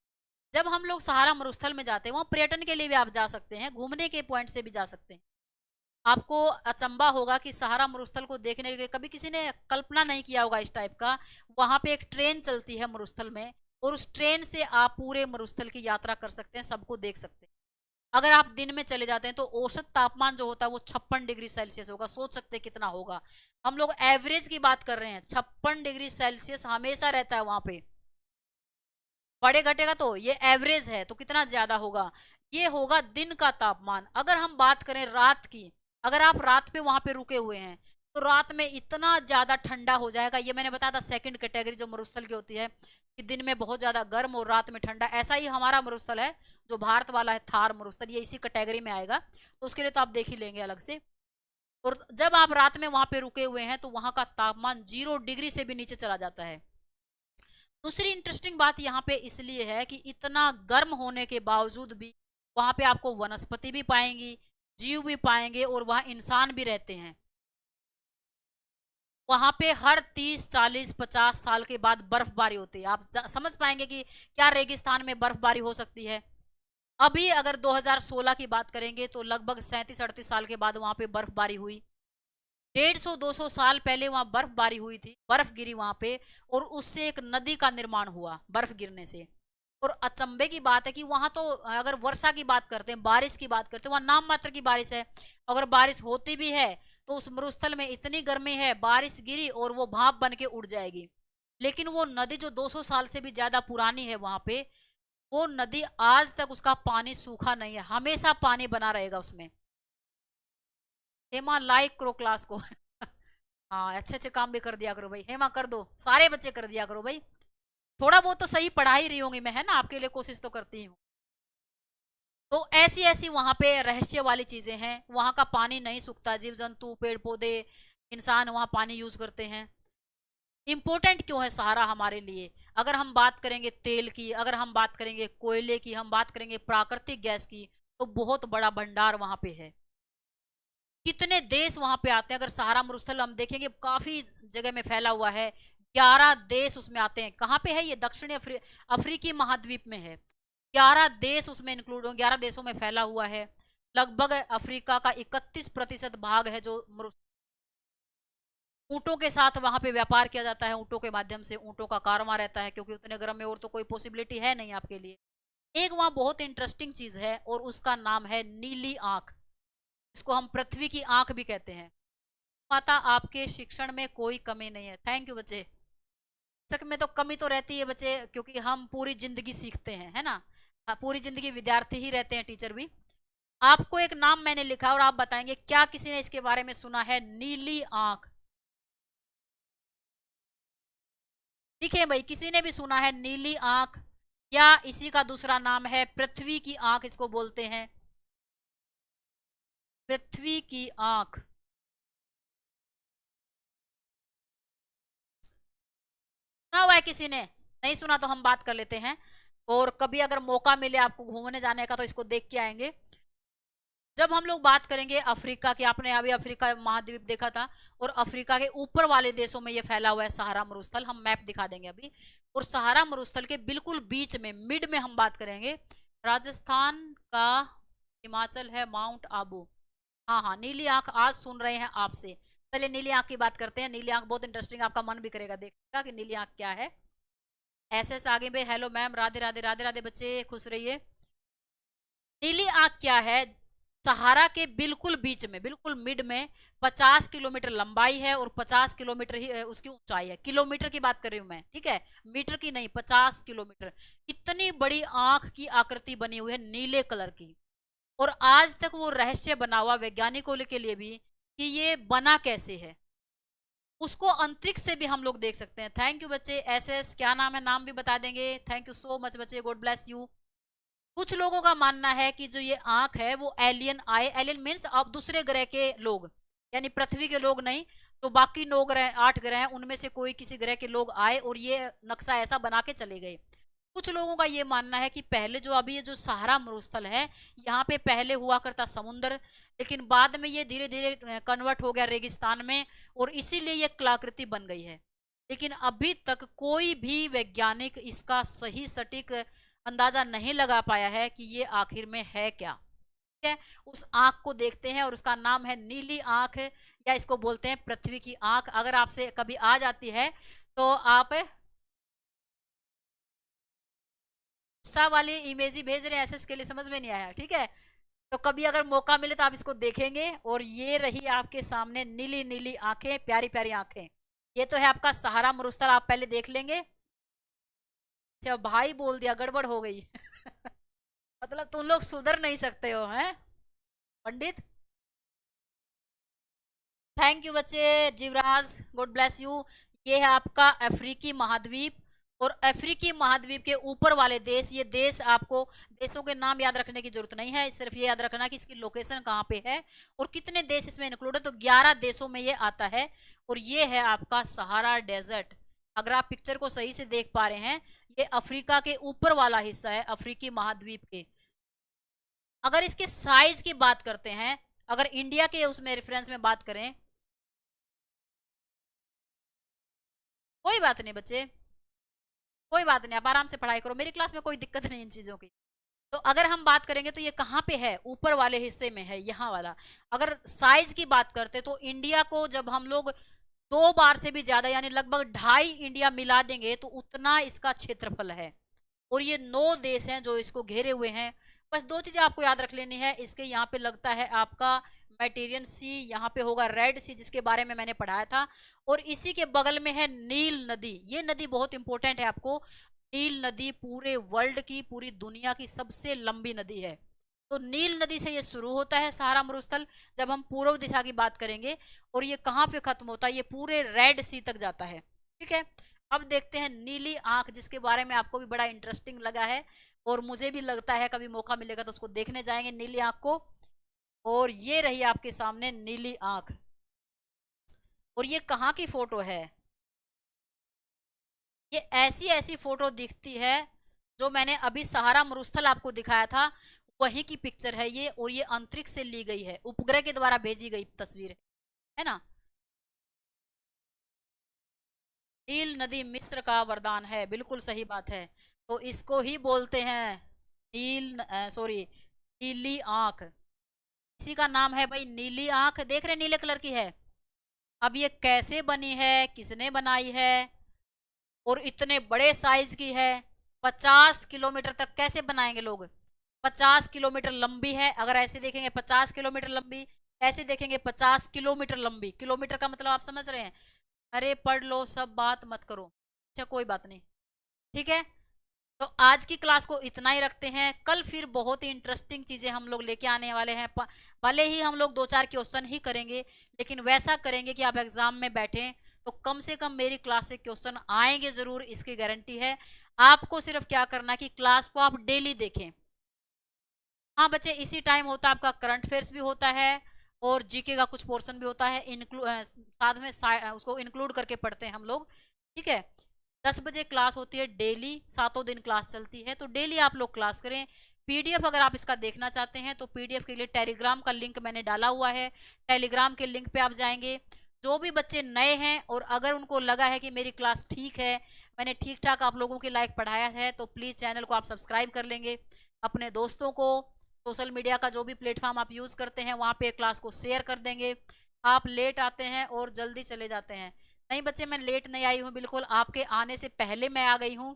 जब हम लोग सहारा मरुस्थल में जाते हैं, वहां पर्यटन के लिए भी आप जा सकते हैं, घूमने के पॉइंट से भी जा सकते हैं। आपको अचंबा होगा कि सहारा मरुस्थल को देखने के लिए कभी किसी ने कल्पना नहीं किया होगा इस टाइप का। वहां पे एक ट्रेन चलती है मरुस्थल में, और उस ट्रेन से आप पूरे मरुस्थल की यात्रा कर सकते हैं, सबको देख सकते हैं। अगर आप दिन में चले जाते हैं तो औसत तापमान जो होता है वो 56 डिग्री सेल्सियस होगा। सोच सकते हैं कितना होगा। हम लोग एवरेज की बात कर रहे हैं, 56 डिग्री सेल्सियस हमेशा रहता है वहां पे। बढ़े घटेगा तो ये एवरेज है, तो कितना ज्यादा होगा, ये होगा दिन का तापमान। अगर हम बात करें रात की, अगर आप रात पे वहां पे रुके हुए हैं तो रात में इतना ज्यादा ठंडा हो जाएगा। ये मैंने बताया था सेकंड कैटेगरी जो मरुस्थल की होती है, कि दिन में बहुत ज्यादा गर्म और रात में ठंडा। ऐसा ही हमारा मरुस्थल है जो भारत वाला है, थार मरुस्थल, ये इसी कैटेगरी में आएगा। तो उसके लिए तो आप देख ही लेंगे अलग से। और जब आप रात में वहां पे रुके हुए हैं तो वहां का तापमान 0 डिग्री से भी नीचे चला जाता है। दूसरी इंटरेस्टिंग बात यहाँ पे इसलिए है कि इतना गर्म होने के बावजूद भी वहां पे आपको वनस्पति भी पाएंगी, जीव भी पाएंगे, और वहां इंसान भी रहते हैं। वहां पे हर 30, 40, 50 साल के बाद बर्फबारी होती है। आप समझ पाएंगे कि क्या रेगिस्तान में बर्फबारी हो सकती है। अभी अगर 2016 की बात करेंगे तो लगभग 37-38 साल के बाद वहां पे बर्फबारी हुई। 150-200 साल पहले वहां बर्फबारी हुई थी, बर्फ गिरी वहां पे, और उससे एक नदी का निर्माण हुआ बर्फ गिरने से। और अचंभे की बात है कि वहां तो अगर वर्षा की बात करते हैं, बारिश की बात करते हैं, वहां नाम मात्र की बारिश है। अगर बारिश होती भी है तो उस मरुस्थल में इतनी गर्मी है, बारिश गिरी और वो भाप बन के उड़ जाएगी। लेकिन वो नदी जो 200 साल से भी ज्यादा पुरानी है वहां पे, वो नदी आज तक उसका पानी सूखा नहीं है, हमेशा पानी बना रहेगा उसमें। हेमा लाइक करो क्लास को। हाँ, अच्छे अच्छे काम भी कर दिया करो भाई, हेमा कर दो, सारे बच्चे कर दिया करो भाई। थोड़ा बहुत तो सही पढ़ा ही रही होंगी मैं, है ना, आपके लिए कोशिश तो करती हूँ। तो ऐसी ऐसी वहां पे रहस्य वाली चीजें हैं। वहां का पानी नहीं सूखता, जीव जंतु, पेड़ पौधे, इंसान वहां पानी यूज करते हैं। इंपॉर्टेंट क्यों है सहारा हमारे लिए? अगर हम बात करेंगे तेल की, अगर हम बात करेंगे कोयले की, हम बात करेंगे प्राकृतिक गैस की, तो बहुत बड़ा भंडार वहां पे है। कितने देश वहां पे आते हैं। अगर सहारा मरुस्थल हम देखेंगे काफी जगह में फैला हुआ है, 11 देश उसमें आते हैं। कहाँ पे है ये? दक्षिणी अफ्रीकी महाद्वीप में है। 11 देश उसमें इंक्लूड हो, 11 देशों में फैला हुआ है। लगभग अफ्रीका का 31% भाग है जो ऊंटों के साथ वहां पे व्यापार किया जाता है, ऊंटों के माध्यम से ऊंटों का कारवां रहता है, क्योंकि उतने गर्म में और तो कोई पॉसिबिलिटी है नहीं आपके लिए। एक वहां बहुत इंटरेस्टिंग चीज है और उसका नाम है नीली आंख। इसको हम पृथ्वी की आंख भी कहते हैं। माता, आपके शिक्षण में कोई कमी नहीं है। थैंक यू बच्चे। शिक्षक में तो कमी तो रहती है बच्चे, क्योंकि हम पूरी जिंदगी सीखते हैं, है ना। पूरी जिंदगी विद्यार्थी ही रहते हैं, टीचर भी। आपको एक नाम मैंने लिखा और आप बताएंगे क्या किसी ने इसके बारे में सुना है? नीली आंख। लिखे भाई, किसी ने भी सुना है नीली आंख? या इसी का दूसरा नाम है पृथ्वी की आंख, इसको बोलते हैं पृथ्वी की आंख। सुना हुआ है किसी ने? नहीं सुना तो हम बात कर लेते हैं। और कभी अगर मौका मिले आपको घूमने जाने का तो इसको देख के आएंगे। जब हम लोग बात करेंगे अफ्रीका की, आपने अभी अफ्रीका महाद्वीप देखा था, और अफ्रीका के ऊपर वाले देशों में ये फैला हुआ है सहारा मरुस्थल। हम मैप दिखा देंगे अभी। और सहारा मरुस्थल के बिल्कुल बीच में, मिड में हम बात करेंगे, राजस्थान का हिमाचल है, माउंट आबू। हाँ हाँ, नीली आंख आज सुन रहे हैं आपसे। चलिए नीली आंख की बात करते हैं। नीली आंख बहुत इंटरेस्टिंग, आपका मन भी करेगा देखने का कि नीली आंख क्या है। ऐसे से आगे में, हेलो मैम, राधे राधे राधे राधे बच्चे, खुश रहिए। नीली आंख क्या है? सहारा के बिल्कुल बीच में, बिल्कुल मिड में 50 किलोमीटर लंबाई है और 50 किलोमीटर ही उसकी ऊंचाई है। किलोमीटर की बात कर रही हूं मैं, ठीक है, मीटर की नहीं, 50 किलोमीटर। इतनी बड़ी आंख की आकृति बनी हुई है नीले कलर की। और आज तक वो रहस्य बना हुआ वैज्ञानिकों के लिए भी कि ये बना कैसे है। उसको अंतरिक्ष से भी हम लोग देख सकते हैं। थैंक यू बच्चे। एस एस क्या नाम है, नाम भी बता देंगे। थैंक यू सो मच बच्चे, गॉड ब्लेस यू। कुछ लोगों का मानना है कि जो ये आंख है वो एलियन आए, एलियन मीन्स अब दूसरे ग्रह के लोग, यानी पृथ्वी के लोग नहीं, तो बाकी 9 ग्रह 8 ग्रह हैं, उनमें से कोई किसी ग्रह के लोग आए और ये नक्शा ऐसा बना के चले गए। कुछ लोगों का ये मानना है कि पहले जो अभी ये जो सहारा मरुस्थल है, यहाँ पे पहले हुआ करता समुद्र, लेकिन बाद में ये धीरे धीरे कन्वर्ट हो गया रेगिस्तान में, और इसीलिए ये कलाकृति बन गई है। लेकिन अभी तक कोई भी वैज्ञानिक इसका सही सटीक अंदाजा नहीं लगा पाया है कि ये आखिर में है क्या। ठीक है, उस आंख को देखते हैं और उसका नाम है नीली आंख, या इसको बोलते हैं पृथ्वी की आंख। अगर आपसे कभी आ जाती है तो आप गुस्सा वाली इमेज ही भेज रहे हैं, ऐसे इसके लिए समझ में नहीं आया, ठीक है। तो कभी अगर मौका मिले तो आप इसको देखेंगे। और ये रही आपके सामने नीली नीली आंखें, प्यारी प्यारी आंखें। ये तो है आपका सहारा मरुस्थल, आप पहले देख लेंगे। अच्छा भाई बोल दिया, गड़बड़ हो गई। मतलब तुम लोग सुधर नहीं सकते हो, हैं पंडित। थैंक यू बच्चे, जीवराज, गॉड ब्लेस यू। ये है आपका अफ्रीकी महाद्वीप। और अफ्रीकी महाद्वीप के ऊपर वाले देश, ये देश आपको देशों के नाम याद रखने की जरूरत नहीं है, सिर्फ ये याद रखना कि इसकी लोकेशन कहाँ पे है और कितने देश इसमें इंक्लूड है। तो 11 देशों में ये आता है। और ये है आपका सहारा डेजर्ट। अगर आप पिक्चर को सही से देख पा रहे हैं, ये अफ्रीका के ऊपर वाला हिस्सा है, अफ्रीकी महाद्वीप के। अगर इसके साइज की बात करते हैं, अगर इंडिया के उसमें रेफरेंस में बात करें, कोई बात नहीं बच्चे, कोई बात नहीं, आप आराम से पढ़ाई करो, मेरी क्लास में कोई दिक्कत नहीं इन चीजों की। तो अगर हम बात करेंगे तो ये कहाँ पे है, ऊपर वाले हिस्से में है, यहाँ वाला। अगर साइज की बात करते तो इंडिया को जब हम लोग 2 बार से भी ज्यादा यानी लगभग 2.5 इंडिया मिला देंगे तो उतना इसका क्षेत्रफल है। और ये 9 देश हैं जो इसको घेरे हुए हैं। बस 2 चीजें आपको याद रख लेनी है, इसके यहाँ पे लगता है आपका मेडिटेरियन सी, यहाँ पे होगा रेड सी जिसके बारे में मैंने पढ़ाया था, और इसी के बगल में है नील नदी। ये नदी बहुत इंपॉर्टेंट है आपको। नील नदी पूरे वर्ल्ड की, पूरी दुनिया की सबसे लंबी नदी है। तो नील नदी से ये शुरू होता है सहारा मरुस्थल, जब हम पूर्व दिशा की बात करेंगे, और ये कहाँ पे खत्म होता है, ये पूरे रेड सी तक जाता है। ठीक है, अब देखते हैं नीली आंख, जिसके बारे में आपको भी बड़ा इंटरेस्टिंग लगा है और मुझे भी लगता है कभी मौका मिलेगा तो उसको देखने जाएंगे नीली आंख को। और ये रही आपके सामने नीली आंख, और ये कहाँ की फोटो है, ये ऐसी ऐसी फोटो दिखती है जो मैंने अभी सहारा मरुस्थल आपको दिखाया था वही की पिक्चर है ये, और ये अंतरिक्ष से ली गई है, उपग्रह के द्वारा भेजी गई तस्वीर है ना। नील नदी मिस्र का वरदान है, बिल्कुल सही बात है। तो इसको ही बोलते हैं सॉरी नीली आंख। इसी का नाम है भाई नीली आंख। देख रहे नीले कलर की है। अब ये कैसे बनी है, किसने बनाई है, और इतने बड़े साइज की है, 50 किलोमीटर तक कैसे बनाएंगे लोग। 50 किलोमीटर लंबी है, अगर ऐसे देखेंगे 50 किलोमीटर लंबी, ऐसे देखेंगे 50 किलोमीटर लंबी। किलोमीटर का मतलब आप समझ रहे हैं। अरे पढ़ लो, सब बात मत करो। अच्छा कोई बात नहीं, ठीक है। तो आज की क्लास को इतना ही रखते हैं। कल फिर बहुत ही इंटरेस्टिंग चीजें हम लोग लेके आने वाले हैं। भले ही हम लोग 2-4 क्वेश्चन ही करेंगे, लेकिन वैसा करेंगे कि आप एग्जाम में बैठें तो कम से कम मेरी क्लास से क्वेश्चन आएंगे जरूर, इसकी गारंटी है। आपको सिर्फ क्या करना कि क्लास को आप डेली देखें। हाँ बच्चे, इसी टाइम होता है आपका करंट अफेयर्स भी होता है और जीके का कुछ पोर्शन भी होता है, साथ में उसको इंक्लूड करके पढ़ते हैं हम लोग। ठीक है, 10 बजे क्लास होती है डेली, 7 दिन क्लास चलती है, तो डेली आप लोग क्लास करें। पीडीएफ अगर आप इसका देखना चाहते हैं तो पीडीएफ के लिए टेलीग्राम का लिंक मैंने डाला हुआ है, टेलीग्राम के लिंक पे आप जाएंगे। जो भी बच्चे नए हैं और अगर उनको लगा है कि मेरी क्लास ठीक है, मैंने ठीक ठाक आप लोगों के लायक पढ़ाया है, तो प्लीज़ चैनल को आप सब्सक्राइब कर लेंगे। अपने दोस्तों को सोशल मीडिया का जो भी प्लेटफॉर्म आप यूज़ करते हैं वहाँ पे क्लास को शेयर कर देंगे। आप लेट आते हैं और जल्दी चले जाते हैं। नहीं बच्चे, मैं लेट नहीं आई हूँ, बिल्कुल आपके आने से पहले मैं आ गई हूँ।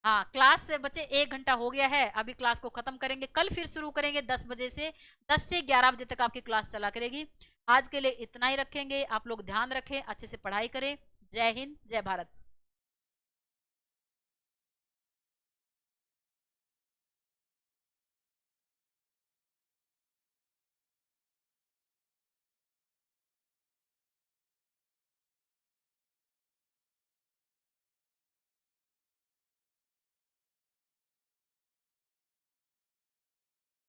हाँ, क्लास से बच्चे 1 घंटा हो गया है, अभी क्लास को खत्म करेंगे, कल फिर शुरू करेंगे 10 बजे से। 10 से 11 बजे तक आपकी क्लास चला करेगी। आज के लिए इतना ही रखेंगे। आप लोग ध्यान रखें, अच्छे से पढ़ाई करें। जय हिंद, जय भारत।